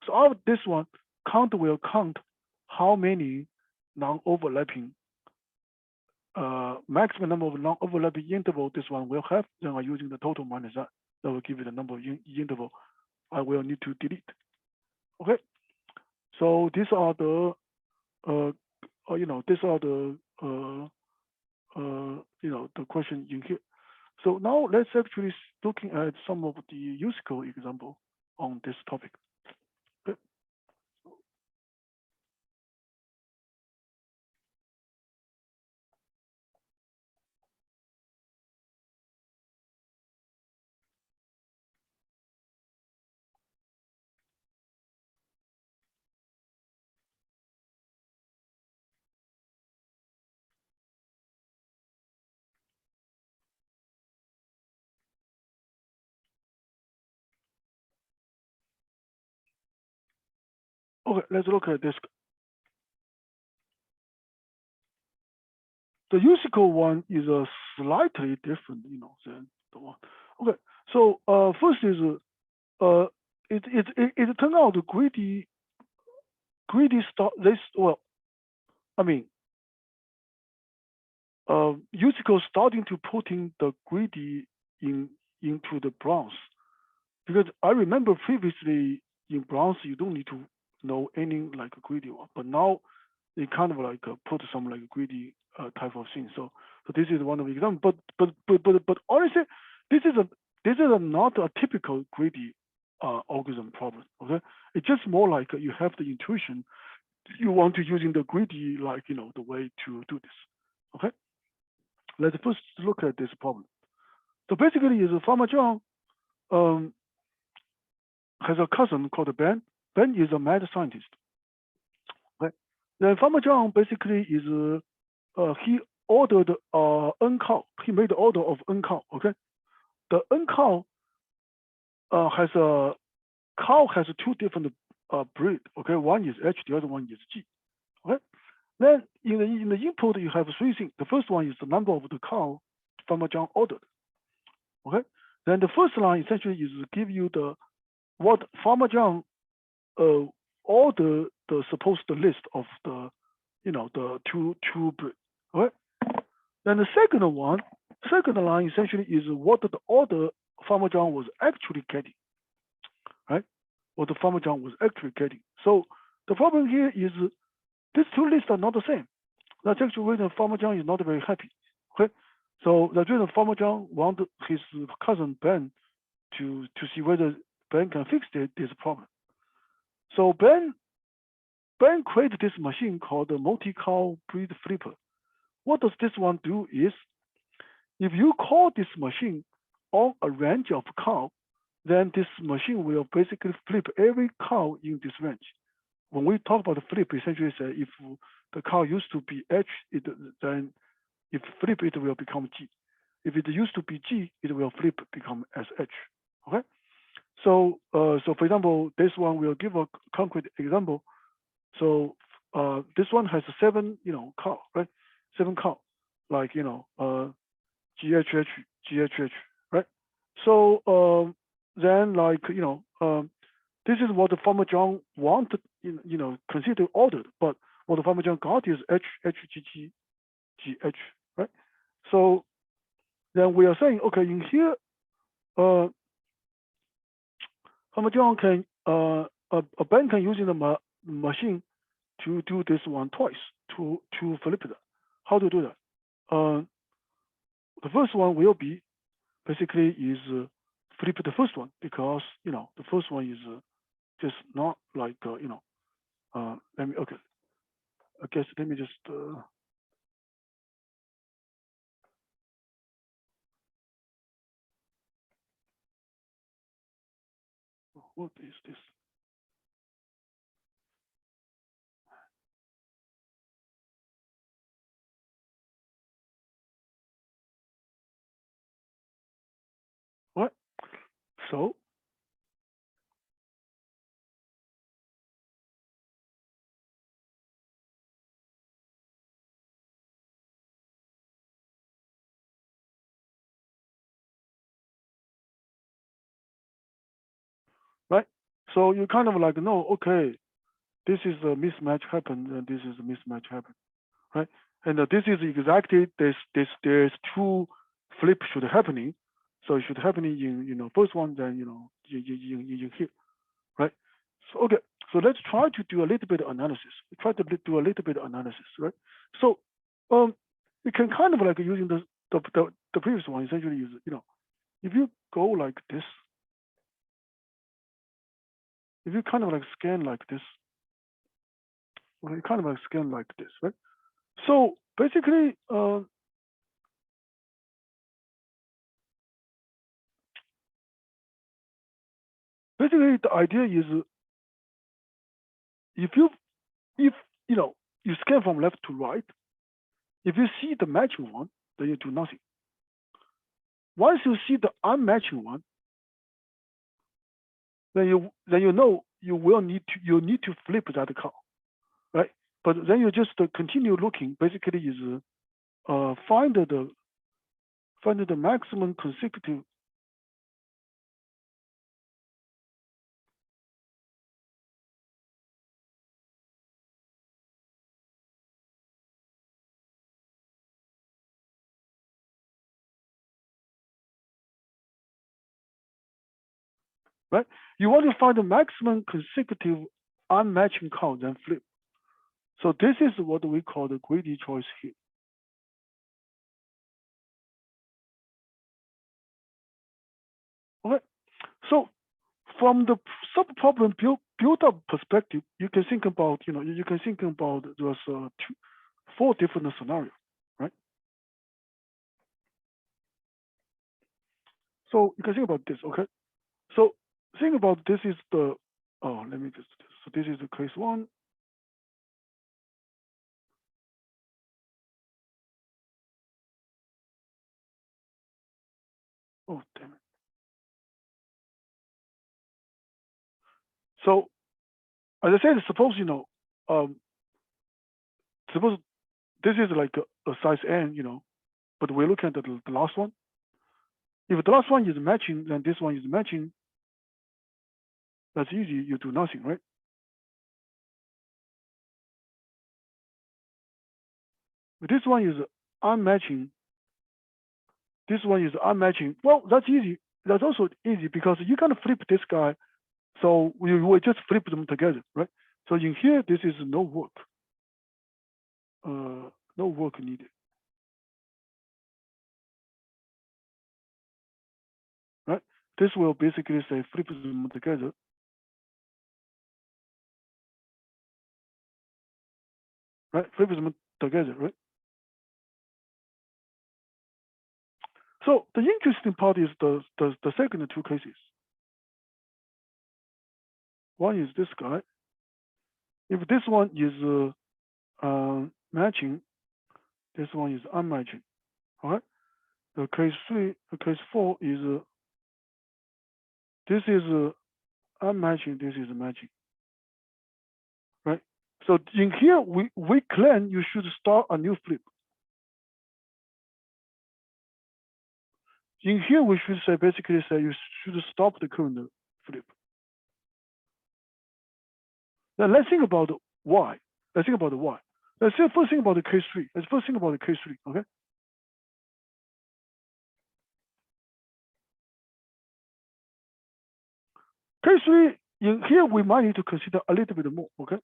So out of this one, count will count how many non-overlapping maximum number of non-overlapping interval this one will have. Then I'm using the total minus that. That will give you the number of interval I will need to delete. Okay. So these are the these are the the question in here. So now let's actually looking at some of the useful example on this topic. Okay. Okay, let's look at this. The useful one is a slightly different, than the one. Okay, so first is it turned out the greedy start this well, I mean Usiko starting to putting the greedy into the bronze because I remember previously in bronze you don't need to know any like a greedy one, but now they kind of like put some like greedy type of thing. So this is one of the examples. But honestly, this is not a typical greedy algorithm problem. Okay, it's just more like you have the intuition you want to using the greedy like the way to do this. Okay, let's first look at this problem. So basically, is Farmer John has a cousin called Ben. Ben is a mad scientist. Okay, then Farmer John basically is he ordered N cow. He made the order of N cow. Okay, the N cow has a cow has two different breed. Okay, one is H, the other one is G. Okay, then in the input you have three things. The first one is the number of the cow Farmer John ordered. Okay, then the first line essentially is to give you the what Farmer John ordered the supposed list of the the two breed. Okay, then the second line essentially is what the order Farmer John was actually getting, right? What the Farmer John was actually getting. So the problem here is these two lists are not the same. That's actually reason Farmer John is not very happy. Okay, so the reason Farmer John wanted his cousin Ben to see whether Ben can fix this problem. So Ben created this machine called the multi-cow breed flipper. What does this one do is, if you call this machine on a range of cow, then this machine will basically flip every cow in this range. When we talk about the flip, essentially say if the cow used to be H, then if flip it will become G. If it used to be G, it will flip become SH. Okay. So so for example, this one will give a concrete example. So this one has 7 cow, right? 7 cow, like GHH, GHH, right? So then like this is what the Farmer John wanted, considered ordered, but what the Farmer John got is H H G G G H, right? So then we are saying, okay, in here, Farmer John can a bank can using the machine to do this one twice to flip it. How to do that? The first one will be basically is flip the first one because the first one is just not like let me okay. I guess let me just what is this? What? So right? So you kind of like know, okay, this is a mismatch happened and this is a mismatch happened, right? And this is exactly there's 2 flip should happening, so it should happening in first one, then in here, right? So okay, so let's try to do a little bit of analysis. Try to do a little bit of analysis, right? So you can kind of like using the previous one essentially is if you go like this, if you kind of like scan like this, well, you kind of like scan like this, right? So basically, the idea is if if you scan from left to right, if you see the matching one, then you do nothing. Once you see the unmatching one, then you know you need to flip that cow, right? But then you just continue looking. Basically, is find the maximum consecutive. Right? You want to find the maximum consecutive unmatching count, then flip. So this is what we call the greedy choice here. Okay. So from the subproblem build-up perspective, you can think about those 4 different scenarios, right? So you can think about this, okay? So think about this is the let me just so this is the case 1. Oh damn it. So as I said, suppose suppose this is like a size n, but we're looking at the last one. If the last one is matching, then this one is matching. That's easy. You do nothing, right? But this one is unmatching. This one is unmatching. Well, that's easy. That's also easy because you can flip this guy. So we will just flip them together, right? So in here, this is no work. No work needed. Right? This will basically say flip them together. Right? Flip them together, right? So the interesting part is the second 2 cases. One is this guy. If this one is matching, this one is unmatching. All right. The case 4 is this is unmatching. This is matching. Right. So in here we claim you should start a new flip. In here we should say basically say you should stop the current flip. Now let's think about why. Let's think about the why. Let's first think about the case 3. Let's first think about the case 3. Okay. Case 3, in here we might need to consider a little bit more, okay?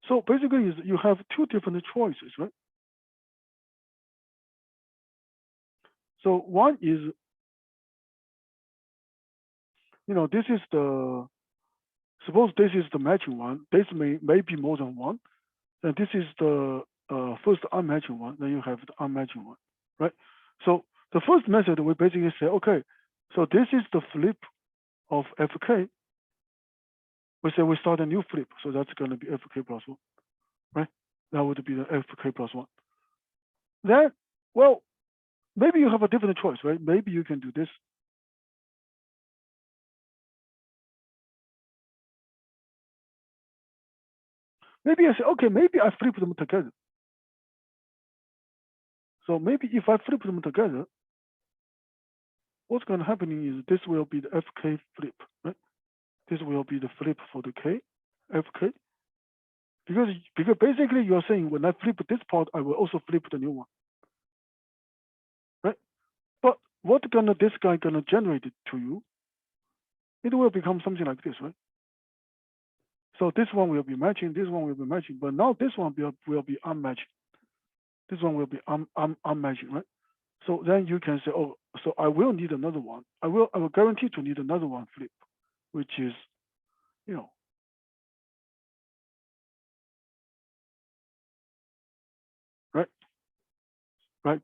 So basically is you have two different choices, right? So one is, this is suppose this is the matching one, this may be more than one, and this is the first unmatching one, then you have the unmatching one, right? So the first method we basically say, okay, so this is the flip of fk. We say we start a new flip, so that's going to be fk plus 1, right? That would be the fk plus 1. Then, well, maybe you have a different choice, right? Maybe you can do this. Maybe I say, okay, maybe I flip them together. So maybe if I flip them together, what's going to happen is this will be the fk flip, right? This will be the flip for the k, fk. Because basically you're saying when I flip this part, I will also flip the new one, right? But what this guy gonna generate it to you? It will become something like this, right? So this one will be matching, this one will be matching, but now this one will be unmatching. This one will be unmatching, right? So then you can say, oh, so I will need another one. I will guarantee to need another one flip, which is, right, right.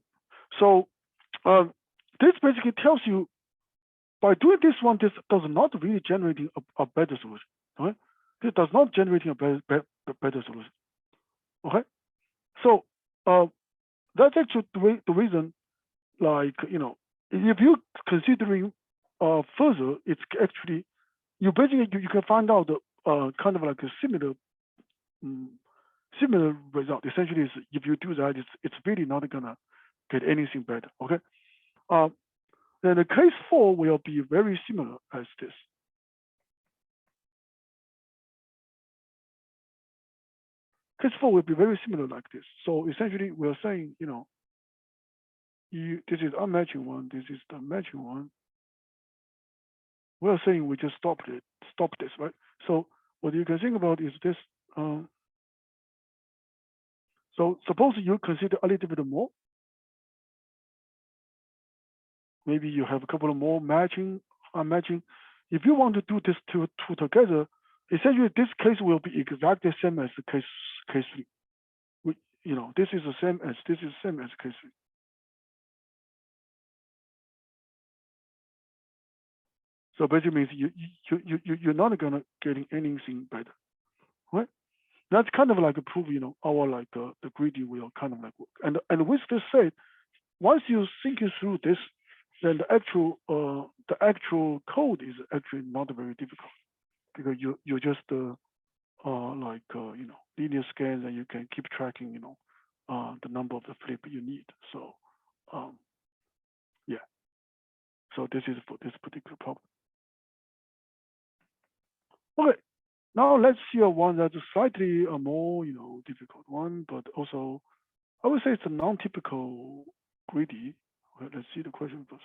So this basically tells you by doing this one, this does not really generating a better solution, right? This does not generating a better solution, okay? So that's actually the reason, like, if you considering further, it's actually you basically you can find out kind of like a similar result. Essentially, is if you do that, it's really not gonna get anything better. Okay. Then the case 4 will be very similar as this. Case 4 will be very similar like this. So essentially, we're saying, this is unmatching one, this is the matching one. We're saying we just stop this, right? So what you can think about is this. So suppose you consider a little bit more. Maybe you have a couple of more matching, unmatching. If you want to do this two together, essentially this case will be exactly the same as the case 3. This is the same as case 3. So basically means you're not gonna getting anything better, right? That's kind of like a proof, our like the greedy will kind of like work. And with this said, once you thinking through this, then the actual code is actually not very difficult because you just linear scans and you can keep tracking, the number of the flip you need. So yeah. So this is for this particular problem. Okay. Now let's see one that's slightly more, difficult one, but also I would say it's a non-typical greedy. Okay, let's see the question first.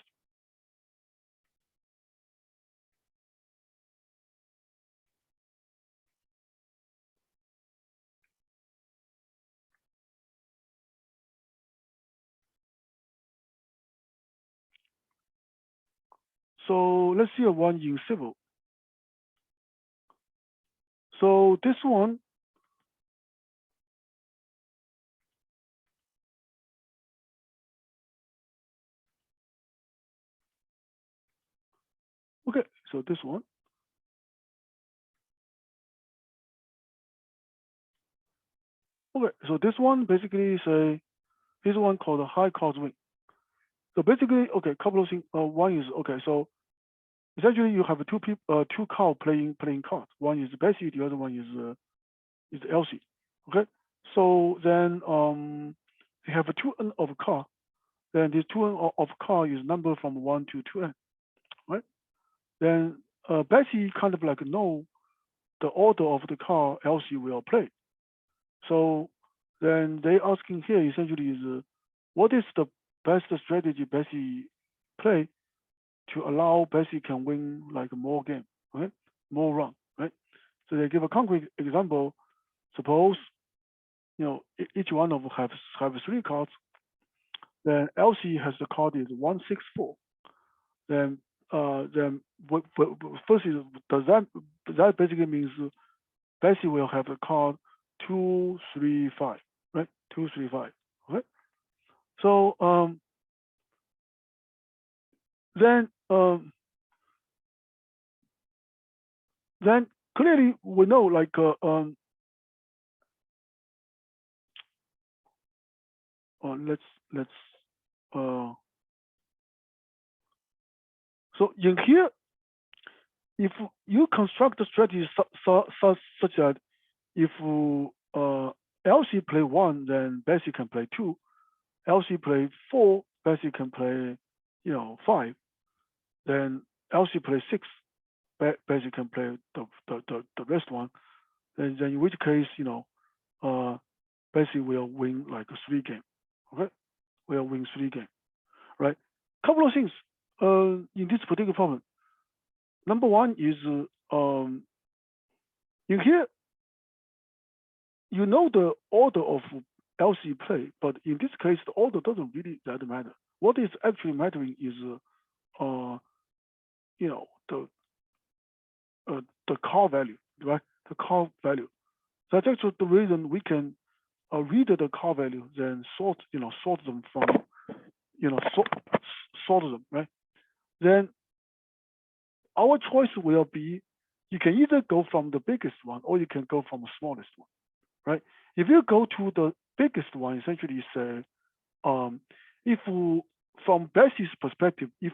So let's see one in civil. So this one, okay, so this one. Okay, so this one basically say this one called a high cost win. So basically, okay, a couple of things. One is okay, so essentially you have two cow playing cards. One is Bessie, the other one is Elsie. Okay, so then you have a 2n of a car. Then this 2n of car is number from 1 to 2n, right? Then Bessie kind of like know the order of the car Elsie will play. So then they asking here essentially is what is the best strategy Bessie play to allow Bessie can win like more game, right? More run, right? So they give a concrete example. Suppose each one of have 3 cards. Then Elsie has the card is 164. Then first is that basically means Bessie will have a card 235, right? 235, okay. So then then clearly we know like let's so in here if you construct the strategy such that if Elsie play 1, then Bessie can play 2. Elsie play 4, Bessie can play 5. Then Elsie play 6, Bessie can play the rest one. Then in which case Bessie will win like 3 game. Okay, will win 3 game. Right. Couple of things in this particular problem. Number one is in here you know the order of Elsie play, but in this case the order doesn't really that matter. What is actually mattering is the car value, right? The car value. That's actually the reason we can read the car value, then sort them from sort them, right? Then our choice will be you can either go from the biggest one or you can go from the smallest one, right? If you go to the biggest one, essentially say if from Bessie's perspective, if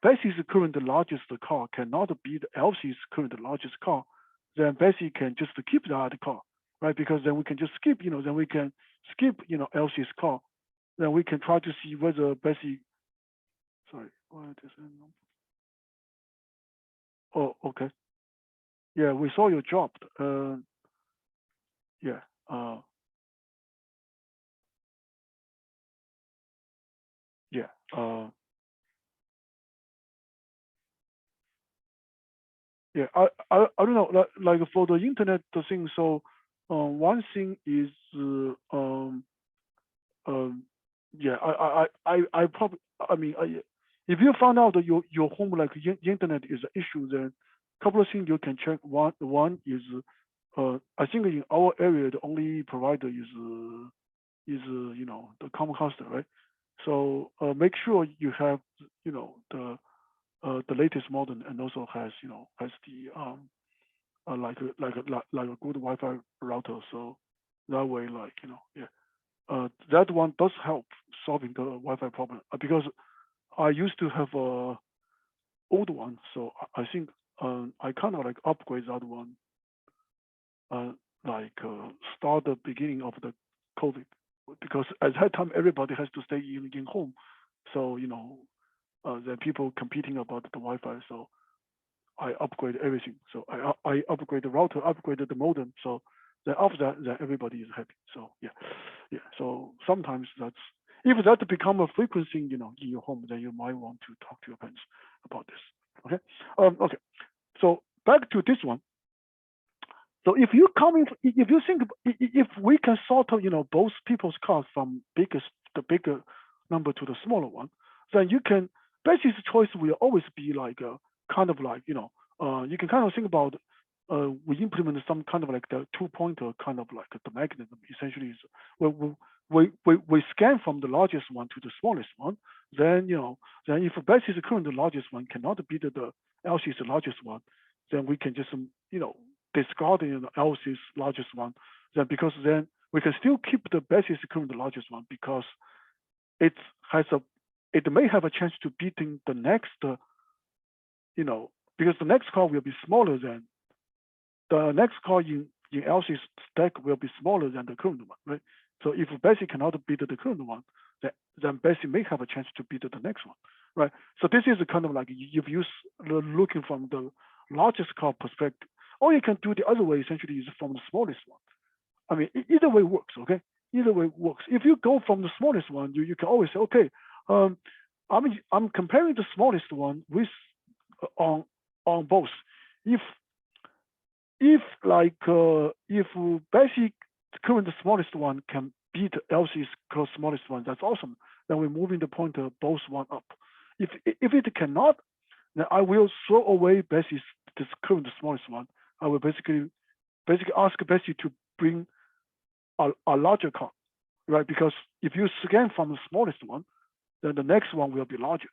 Bessie's current largest car cannot beat Elsie's current largest car, then Bessie can just keep the other car, right? Because then we can just skip, then we can skip, Elsie's car. Then we can try to see whether Bessie. Sorry, what is it? Oh, okay. Yeah, we saw you dropped. Yeah. Yeah. Yeah. I don't know. Like for the internet the thing. So, one thing is yeah. I probably. I mean, if you found out that your home like internet is an issue, then a couple of things you can check. One is I think in our area the only provider is the Comcast, right? So make sure you have the latest model and also has has the like a good Wi-Fi router. So that way, like yeah, that one does help solving the Wi-Fi problem because I used to have a old one, so I think I kind of like upgrade that one, uh, start the beginning of the COVID, because at that time everybody has to stay in home, so the people competing about the Wi-Fi, so I upgrade everything. So I upgrade the router, upgraded the modem. So then after that, then everybody is happy. So yeah, yeah. So sometimes that's if that become a frequency, in your home, then you might want to talk to your parents about this. Okay. Okay. So back to this one. So if you if you think, if we can sort of, both people's cars from the bigger number to the smaller one, then you can, Bessie's choice will always be like kind of like, you can kind of think about, we implement some kind of like the 2-pointer kind of like the mechanism. Essentially is we scan from the largest one to the smallest one. Then, then if Bessie's current largest one cannot beat the Elsie's largest one, then we can just, discarding Elsie's largest one, then because then we can still keep the basis current the largest one because it may have a chance to beating the next, because the next call will be smaller than the next call in LC's stack will be smaller than the current one, right? So if basic cannot beat the current one, then basic may have a chance to beat the next one, right? So this is kind of like if you looking from the largest call perspective, or you can do the other way, essentially is from the smallest one. I mean, either way works, okay? Either way works. If you go from the smallest one, you can always say, okay, I'm comparing the smallest one with on both. If basic current smallest one can beat LC's smallest one, that's awesome. Then we're moving the pointer both one up. If it cannot, then I will throw away basic this current smallest one. I will basically ask basic to bring a larger card, right? Because if you scan from the smallest one, then the next one will be larger,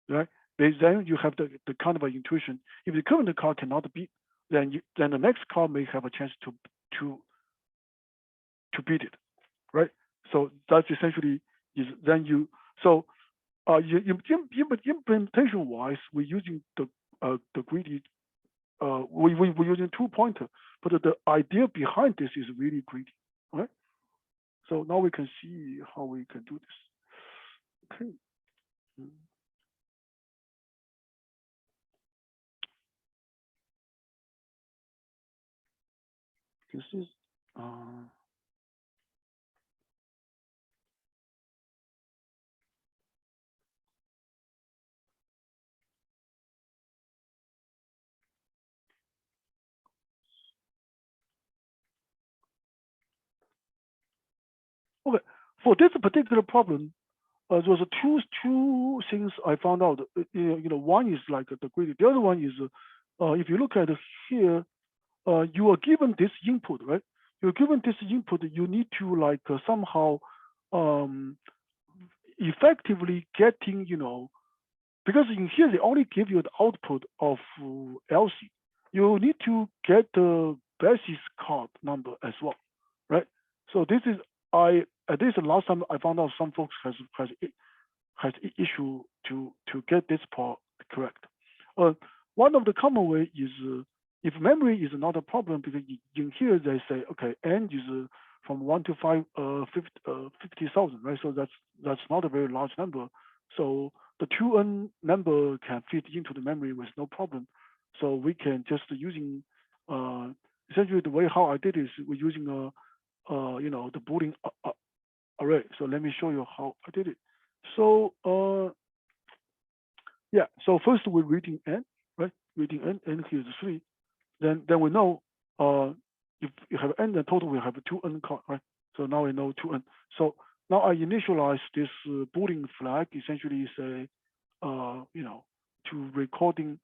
right? Then you have the kind of an intuition. If the current card cannot beat, then the next card may have a chance to beat it, right? So that's essentially is then you. So implementation wise, we're using the greedy. We're using 2-pointer, but the idea behind this is really greedy, right? So now we can see how we can do this. Okay. This is okay. For this particular problem, there was two things I found out. One is like the greedy. The other one is, if you look at here, you are given this input, right? You're given this input. You need to somehow effectively getting, because in here they only give you the output of LC. You need to get the basis card number as well, right? So this is this is the last time I found out some folks has issue to get this part correct. One of the common way is if memory is not a problem, because in here they say okay, n is from 1 to 50,000, right? So that's not a very large number. So the 2n number can fit into the memory with no problem. So we can just using essentially the way how I did is we're using the Boolean array. So let me show you how I did it. So yeah. So first we're reading n, right? Reading n here is 3. Then we know if you have n, then total we have 2n card, right? So now we know 2n. So now I initialize this Boolean flag, essentially say to recording.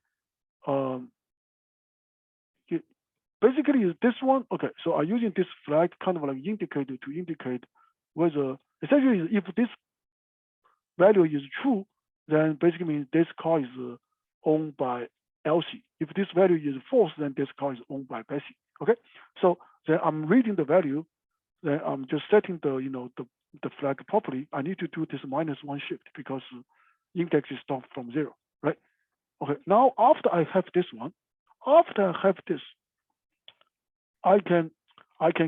Basically is this one. Okay, so I'm using this flag kind of like indicator to indicate whether essentially if this value is true, then basically means this car is owned by LC. If this value is false, then this car is owned by Bessie. Okay, so then I'm reading the value, then I'm just setting the flag properly. I need to do this -1 shift because index is stopped from 0, right? Okay, now after I have this one, after I have this, I can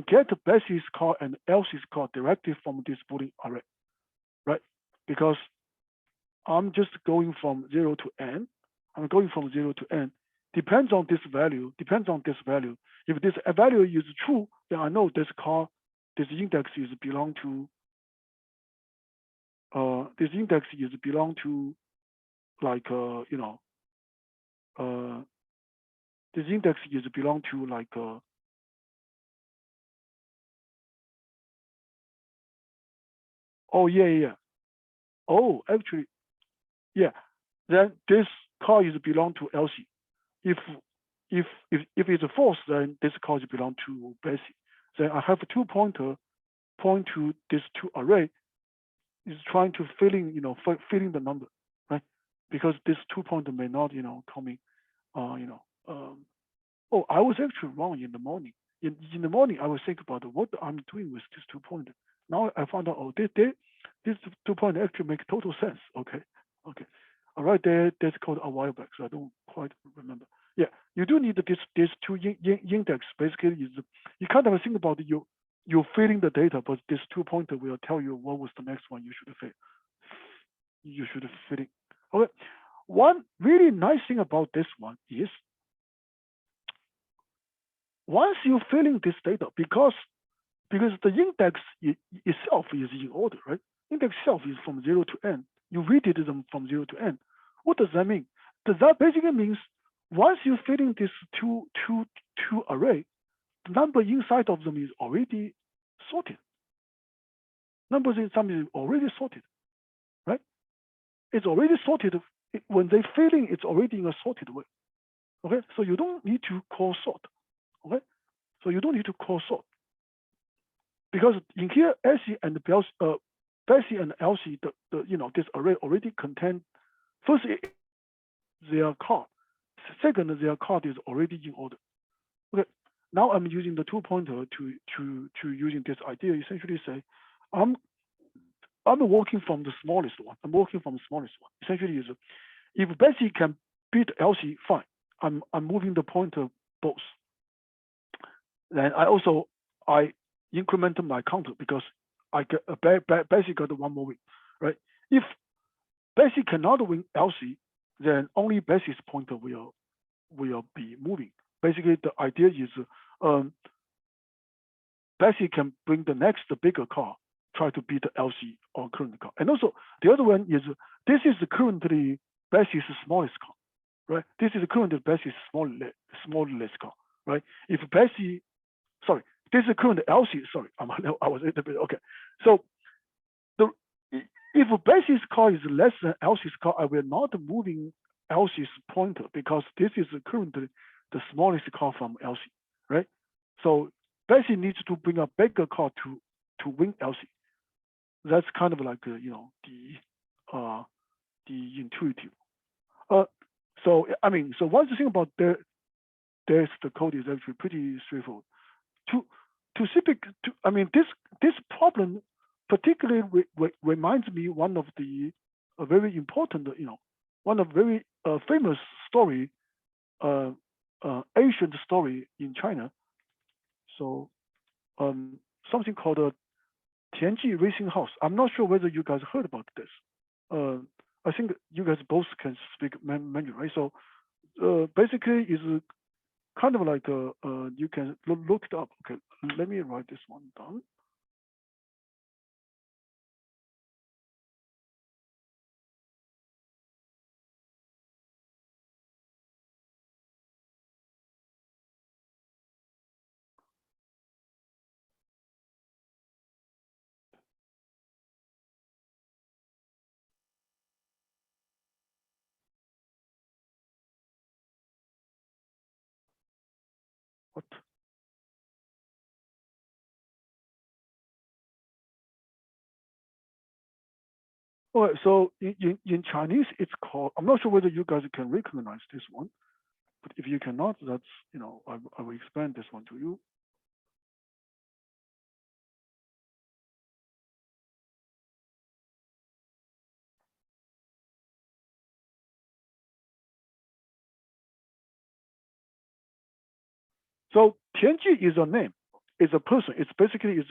get Bessie's car and LC's car directly from this Boolean array, right? Because I'm just going from 0 to n. I'm going from 0 to n. Depends on this value. If this value is true, then I know this car, this index is belong to. This index is belong to, like this index is belong to like. Oh yeah. Oh, actually, yeah. Then this car is belong to LC. If it's false, then this car is belong to Bessie. Then I have 2 pointer point to this 2 array is trying to filling the number, right? Because this 2 pointer may not coming, oh, I was actually wrong in the morning. in the morning, I will think about what I'm doing with this 2 point. Now I found out, oh, this 2 point actually make total sense. Okay, okay, all right. That's called a while back, so I don't quite remember. Yeah, you do need this two index. Basically, is you kind of think about you're filling the data, but this 2 pointer will tell you what was the next one you should fill. You should fit it. Okay. One really nice thing about this one is once you're filling this data, because the index itself is in order, right? Index itself is from 0 to n. You read them from 0 to n. What does that mean? That basically means once you fit in this two array, the number inside of them is already sorted. Numbers in some is already sorted, right? It's already sorted. When they fill in, it's already in a sorted way. Okay, so you don't need to call sort. Okay, so you don't need to call sort because in here, Bessie and Elsie, this array already contain first their card, second their card is already in order. Okay, now I'm using the 2 pointer to using this idea. Essentially, say I'm working from the smallest one. I'm working from the smallest one. Essentially, is if Bessie can beat Elsie, fine. I'm moving the pointer both. Then I incremented my counter because I get Bessie got one more win, right? If Bessie cannot win Elsie, then only Bessie's pointer will be moving. Basically, the idea is Bessie can bring the next bigger car, try to beat Elsie or current car. And also the other one is this is currently Bessie's smallest car, right? This is currently Bessie's smallest car, right? If Bessie, sorry, this is current Elsie. Sorry, I was a little bit okay. So if Bessie's car is less than Elsie's car, I will not moving Elsie's pointer because this is currently the smallest car from Elsie, right? So Bessie needs to bring a bigger car to win Elsie. That's kind of like the intuitive. So I mean, so one thing about there's the code is actually pretty straightforward. I mean, this problem particularly reminds me one of the very important, one of very famous story, ancient story in China. So something called a Tianji Racing House. I'm not sure whether you guys heard about this. I think you guys both can speak Mandarin, right? So basically, is kind of like you can look it up. Okay, let me write this one down. What? All right, so in Chinese, it's called, I'm not sure whether you guys can recognize this one, but if you cannot, that's, I will explain this one to you. So Tianji is a name, it's a person. It's basically it's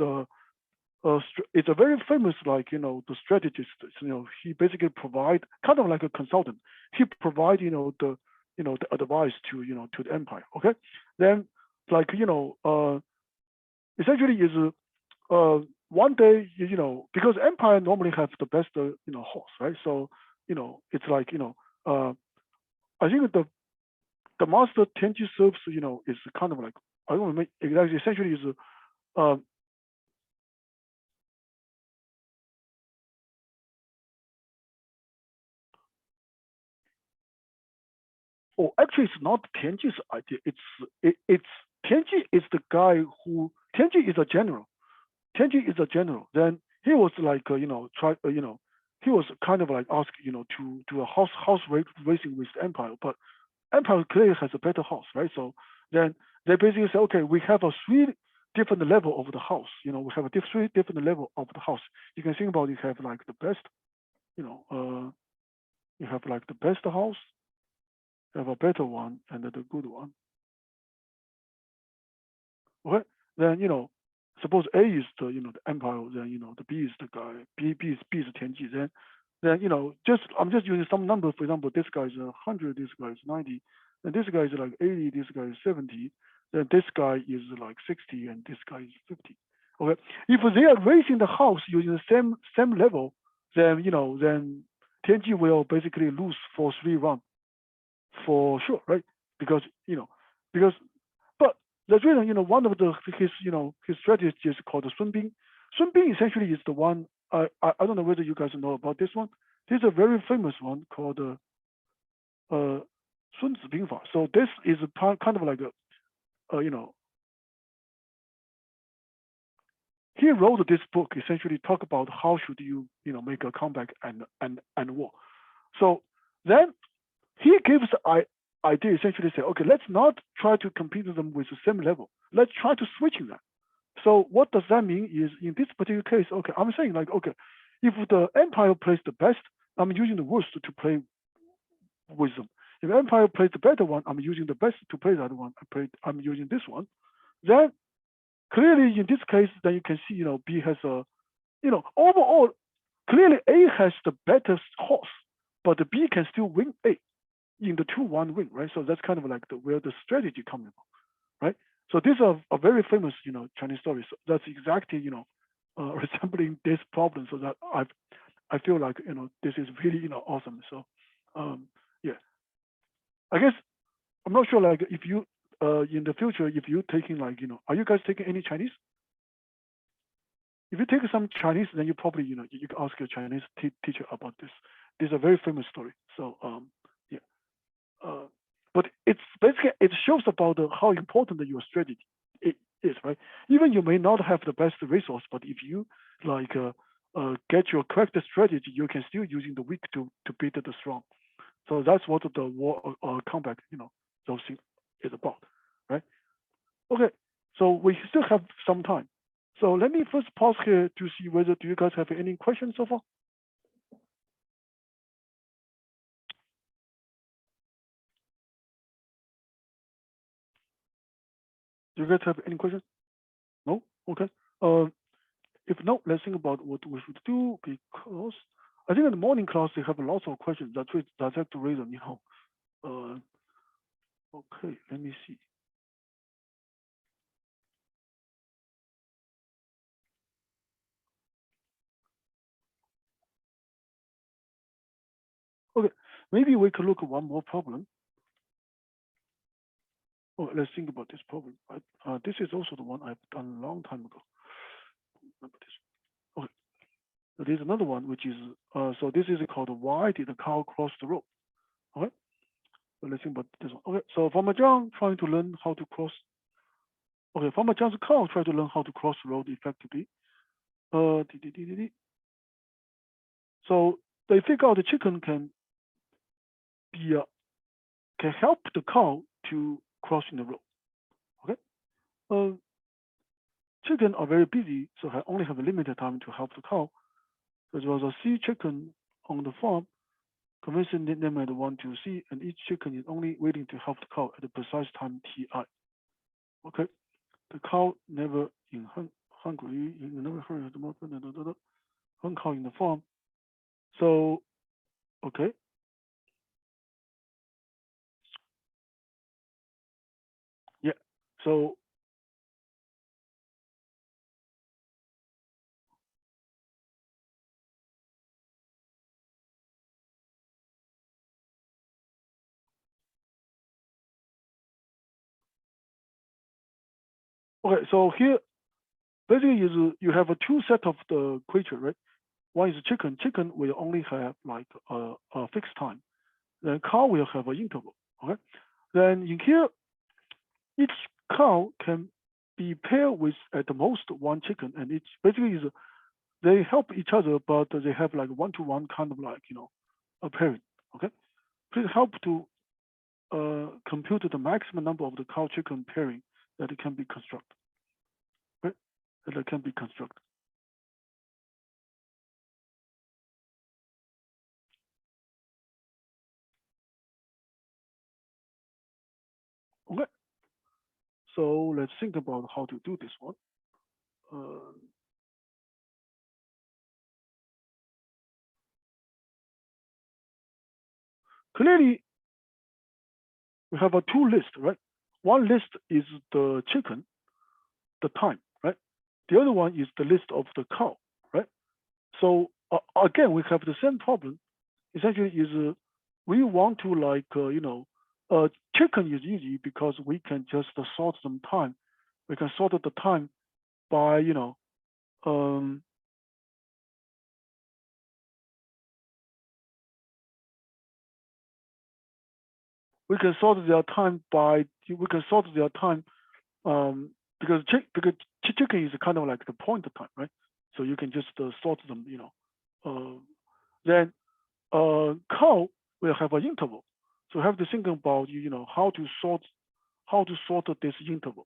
a very famous, like, the strategist. He basically provide kind of like a consultant. He provide the advice to to the empire. Okay, then like essentially is one day because empire normally have the best horse, right? So it's like I think the master Tianji serves is kind of like, I don't know exactly, essentially is oh, actually, it's not Tianji's idea. It's Tianji is the guy who Tianji is a general. Tianji is a general. Then he was like he was kind of like asked to do a horse racing with the empire, but empire clearly has a better horse, right? So then they basically say, okay, we have a 3 different level of the house. We have a 3 different level of the house. You can think about it, you have like the best, you have like the best house, you have a better one, and the good one. Okay, then suppose A is the the empire, then the B is the guy, B is Tianji. Then I'm just using some number. For example, this guy is 100, this guy is 90, and this guy is like 80, this guy is 70, then this guy is like 60, and this guy is 50. Okay, if they are raising the house using the same level, then then Tianji will basically lose for 3 rounds for sure, right? Because because but the reason, one of his strategies is called Sun Bing. Sun Bing essentially is the one. I don't know whether you guys know about this one. There's a very famous one called Sun Zi Bing Fa. So this is kind of like he wrote this book essentially talk about how should you make a comeback and war. So then he gives the idea essentially say, okay, let's not try to compete with them with the same level. Let's try to switch them. So what does that mean is in this particular case, okay, I'm saying like, okay, if the empire plays the best, I'm using the worst to play with them. If empire plays the better one, I'm using the best to play that one. I'm using this one. Then clearly in this case, then you can see, B has a, overall, clearly A has the better horse, but the B can still win A in the 2-1 win, right? So that's kind of like where the strategy comes from, right? So these are a very famous, Chinese story. So that's exactly, resembling this problem. So that I feel like, this is really, awesome. So, yeah, I guess I'm not sure, like, if you, in the future, if you're taking like, are you guys taking any Chinese? If you take some Chinese, then you probably, you can ask your Chinese teacher about this. This is a very famous story. So, yeah. But it's basically, it shows about how important your strategy is, right? Even you may not have the best resource, but if you like get your correct strategy, you can still using the weak to beat the strong. So that's what the war comeback, those things is about, right? Okay, so we still have some time. So let me first pause here to see whether do you guys have any questions so far? Do you guys have any questions? No? Okay. If not, let's think about what we should do, because I think in the morning class they have lots of questions. That's the reason, okay, let me see. Okay, maybe we could look at one more problem. Oh, let's think about this problem. This is also the one I've done a long time ago. Remember this. Okay, so there's another one which is so this is called why did the cow cross the road? Okay, so let's think about this one. Okay, so Farmer John trying to learn how to cross. Okay, Farmer John's cow try to learn how to cross the road effectively. So they figure out the chicken can help the cow to crossing the road. Okay. Chicken are very busy, so I only have a limited time to help the cow. There was a sea chicken on the farm, convincing them at 1 to see, and each chicken is only waiting to help the cow at the precise time Ti. Okay. The cow never hungry, never heard the one cow in the farm. So, okay. Yeah. So okay, so here basically is you have a 2 set of the creature, right? One is chicken. Chicken will only have like a fixed time. Then cow will have an interval. Okay. Then in here, each cow can be paired with at the most 1 chicken, and each basically is they help each other, but they have like 1-to-1 kind of like a pairing. Okay. Please help to compute the maximum number of the cow chicken pairing that it can be constructed. Right? That it can be constructed. Okay. So let's think about how to do this one. Clearly, we have a two list, right? One list is the chicken, the time, right? The other one is the list of the cow, right? So again, we have the same problem. Essentially, is we want to like chicken is easy because we can just sort some time. We can sort the time by we can sort their time by we can sort their time because chicken is kind of like the point time, right? So you can just sort them, then cow will have an interval. So you have to think about how to sort this interval.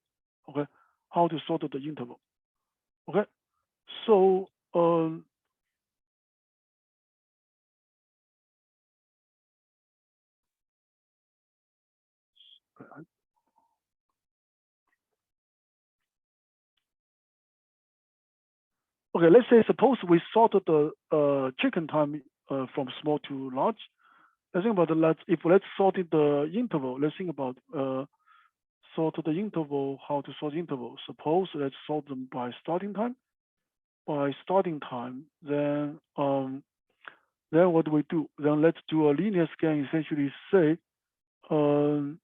Okay, how to sort the interval. Okay, so okay, let's say suppose we sorted the chicken time from small to large. Let's think about let's sort the interval. Let's think about sort the interval. How to sort the interval? Suppose let's sort them by starting time. By starting time, then what do we do? Then let's do a linear scan. Essentially, say um,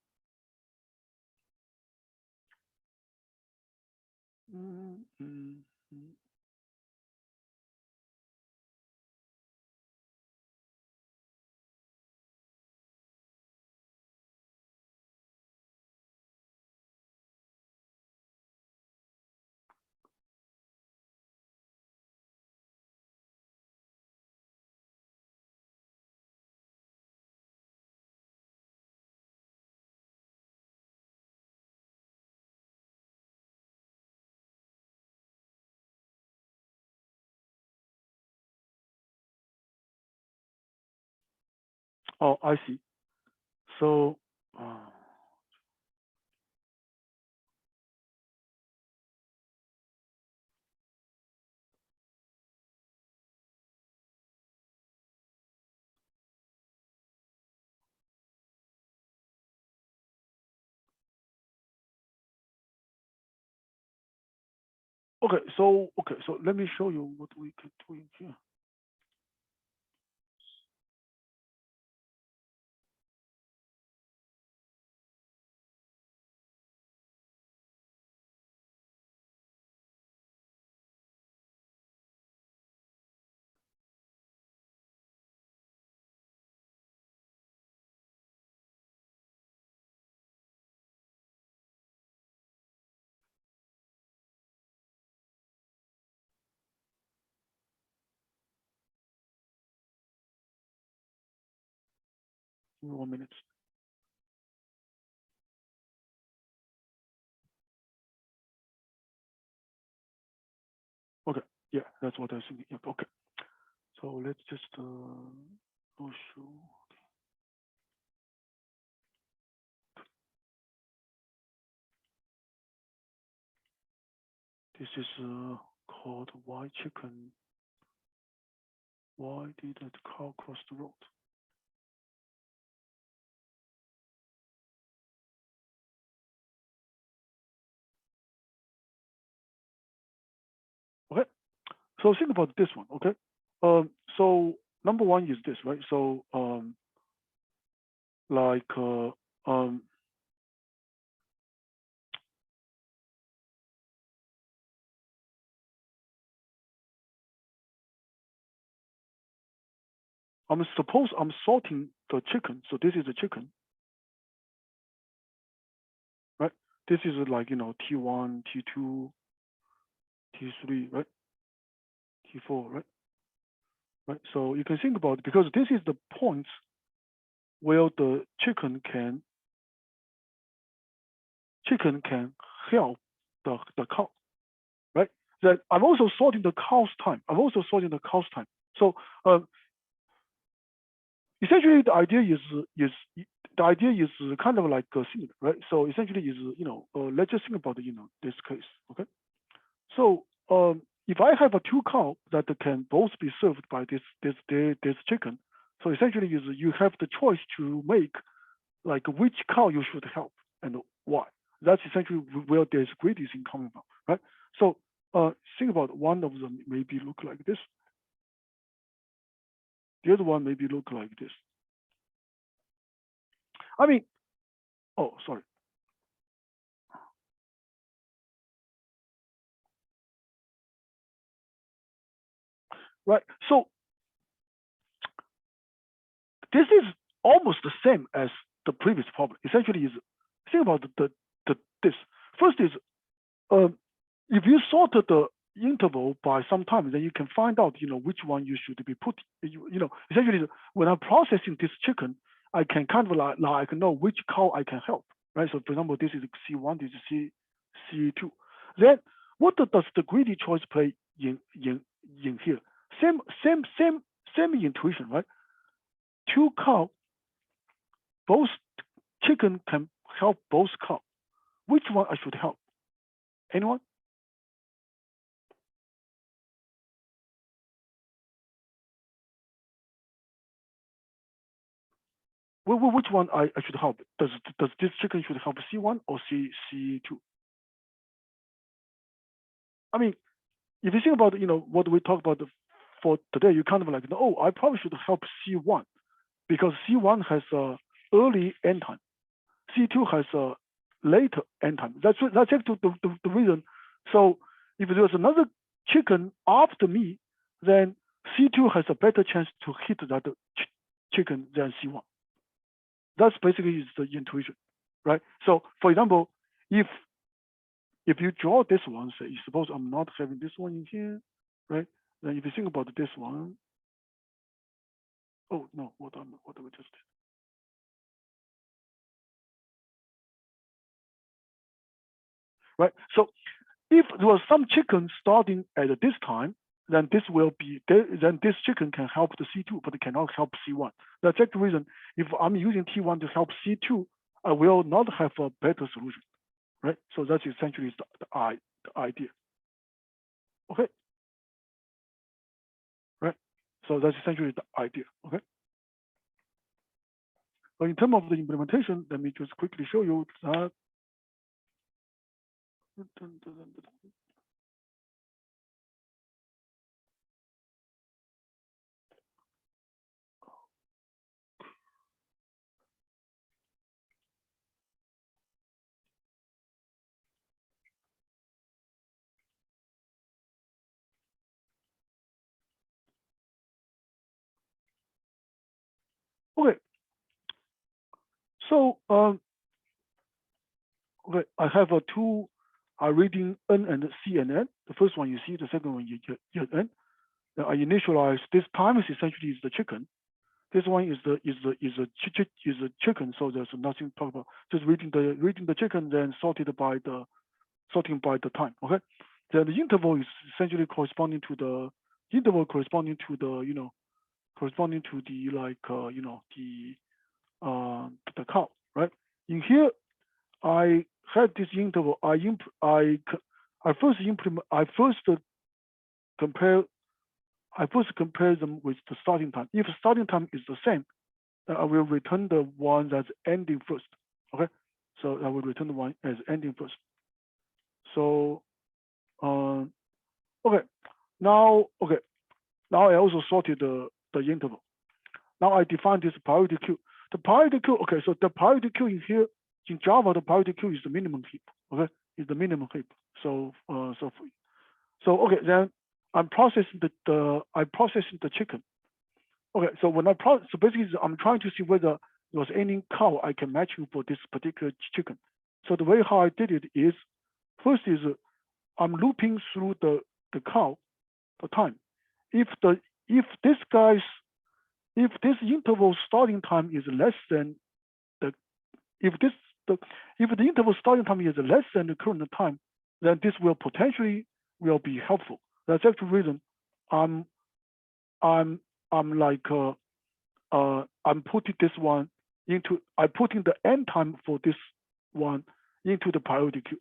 mm, mm, mm. Oh, I see. So okay, so let me show you what we can do in here. Give me 1 minute. Okay, yeah, that's what I was thinking. Yeah, okay, so let's just show. This is called why chicken. Why did the cow cross the road? Okay, so think about this one. Okay, so number one is this, right? So like suppose I'm sorting the chicken. So this is a chicken, right? This is like T1, T2, T3, right? T4, right? Right. So you can think about it because this is the points where the chicken can help the cow, right? Then I'm also sorting the cow's time. I'm also sorting the cow's time. So essentially, the idea is kind of like similar, right? So essentially, is let's just think about this case, okay? So if I have a two cow that can both be served by this chicken, so essentially is you have the choice to make like which cow you should help and why. That's essentially where this greedy thing coming from, right? So think about one of them maybe look like this. The other one maybe look like this. I mean, oh, sorry. Right. So this is almost the same as the previous problem. Essentially, is think about this. First is if you sorted the interval by some time, then you can find out which one you should be put. Essentially, when I'm processing this chicken, I can kind of like know which cow I can help. Right. So for example, this is C1, this is C2. Then what does the greedy choice play in here? Same intuition, right? Two cow, both chicken can help both cow. Which one I should help? Anyone? Which one I should help? Does this chicken should help C1 or C2? I mean, if you think about what we talked about for today, you kind of like oh, I probably should help C1 because C1 has a early end time, C2 has a later end time. That's actually the reason. So if there's another chicken after me, then C2 has a better chance to hit that chicken than C1. That's basically the intuition, right? So for example, if you draw this one, say suppose I'm not having this one in here, right? Then if you think about this one, oh no, what we just did. Right. So if there was some chicken starting at this time, then this chicken can help the C2, but it cannot help C1. That's the reason. If I'm using T1 to help C2, I will not have a better solution, right? So that's essentially the idea. Okay. Right. So that's essentially the idea. Okay. So in terms of the implementation, let me just quickly show you that. Okay. So okay, I have two reading N and C and N. The first one you see, the second one you N. I initialize this time is essentially is the chicken. This one is the chicken, so there's nothing to talk about. Just reading the chicken, then sorting by the time. Okay. Then the interval is essentially corresponding to the corresponding to the like the cow, right? In here, I had this interval. I first compare them with the starting time. If starting time is the same, then I will return the one that's ending first. Okay, so I will return the one as ending first. So okay, now I also sorted the interval. Now I define this priority queue. The priority queue, okay, so the priority queue in here, in Java, the priority queue is the minimum heap, okay? Is the minimum heap. So okay, then I'm processing the chicken. Okay, so so basically I'm trying to see whether there was any cow I can match you for this particular chicken. So the way how I did it is, first is I'm looping through the cow, the time. If this interval starting time is less than if this if the interval starting time is less than the current time, then this will potentially will be helpful. That's actually the reason I'm like I'm putting this one into I'm putting the end time for this one into the priority queue.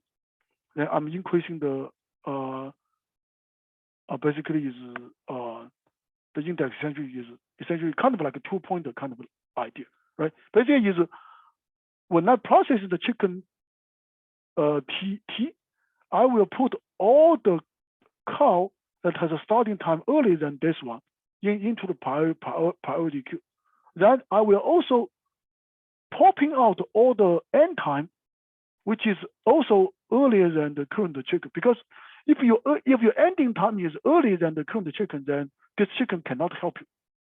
Then I'm increasing the basically is the index essentially kind of like a 2-pointer kind of idea, right? Basically is when I process the chicken T, I will put all the cow that has a starting time earlier than this one into the priority queue. Then I will also popping out all the end time, which is also earlier than the current chicken. Because if your ending time is earlier than the current chicken, then this chicken cannot help you,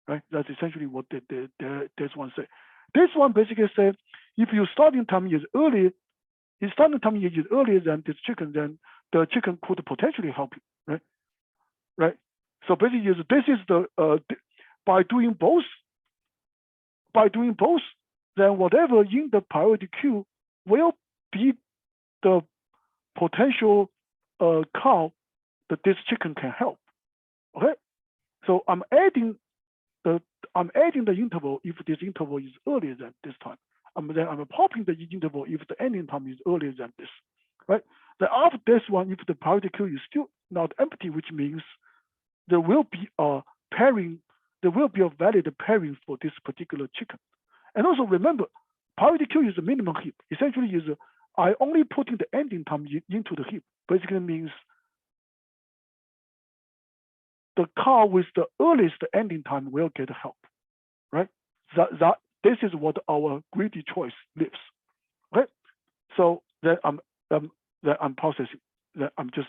right? That's essentially what this one say. This one basically says if your starting time is earlier, his starting time is earlier than this chicken, then the chicken could potentially help you, right? Right. So basically, this is the by doing both, then whatever in the priority queue will be the potential cow that this chicken can help. Okay. So I'm adding the interval if this interval is earlier than this time. Then I'm popping the interval if the ending time is earlier than this, right? Then after this one, if the priority queue is still not empty, which means there will be a pairing, there will be a valid pairing for this particular chicken. And also remember, priority queue is a minimum heap. Essentially is I only putting the ending time into the heap. Basically means the cow with the earliest ending time will get help, right? That this is what our greedy choice lives, right? So then I'm processing. Then I'm just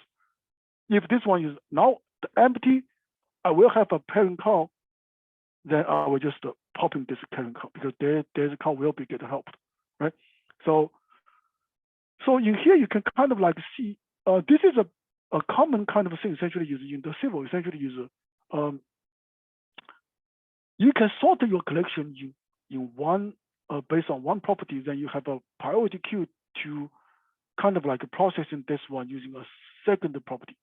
if this one is now empty, I will have a parent cow. Then I will just popping this parent cow because there's a cow will be get helped, right? So in here you can kind of like see this is a common kind of thing essentially is in the civil essentially is you can sort your collection in one based on one property, then you have a priority queue to kind of like processing this one using a second property.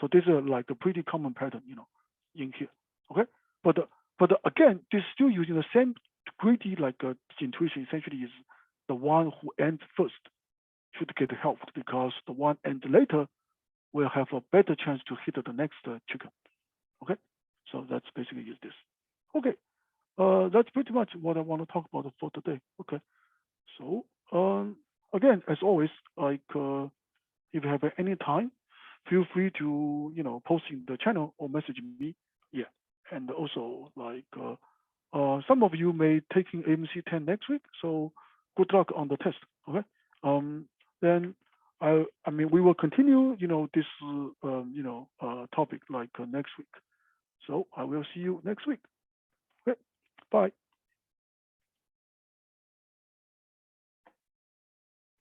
So this is like a pretty common pattern, in here. Okay, but again, this is still using the same greedy like intuition. Essentially, is the one who ends first should get helped because the one ends later will have a better chance to hit the next chicken. Okay, so that's basically is this. Okay, that's pretty much what I want to talk about for today. Okay, so again, as always, like if you have any time, feel free to post in the channel or message me. Yeah, and also like some of you may taking AMC 10 next week, so good luck on the test. Okay, then I mean we will continue this topic like next week. So I will see you next week. Okay, bye.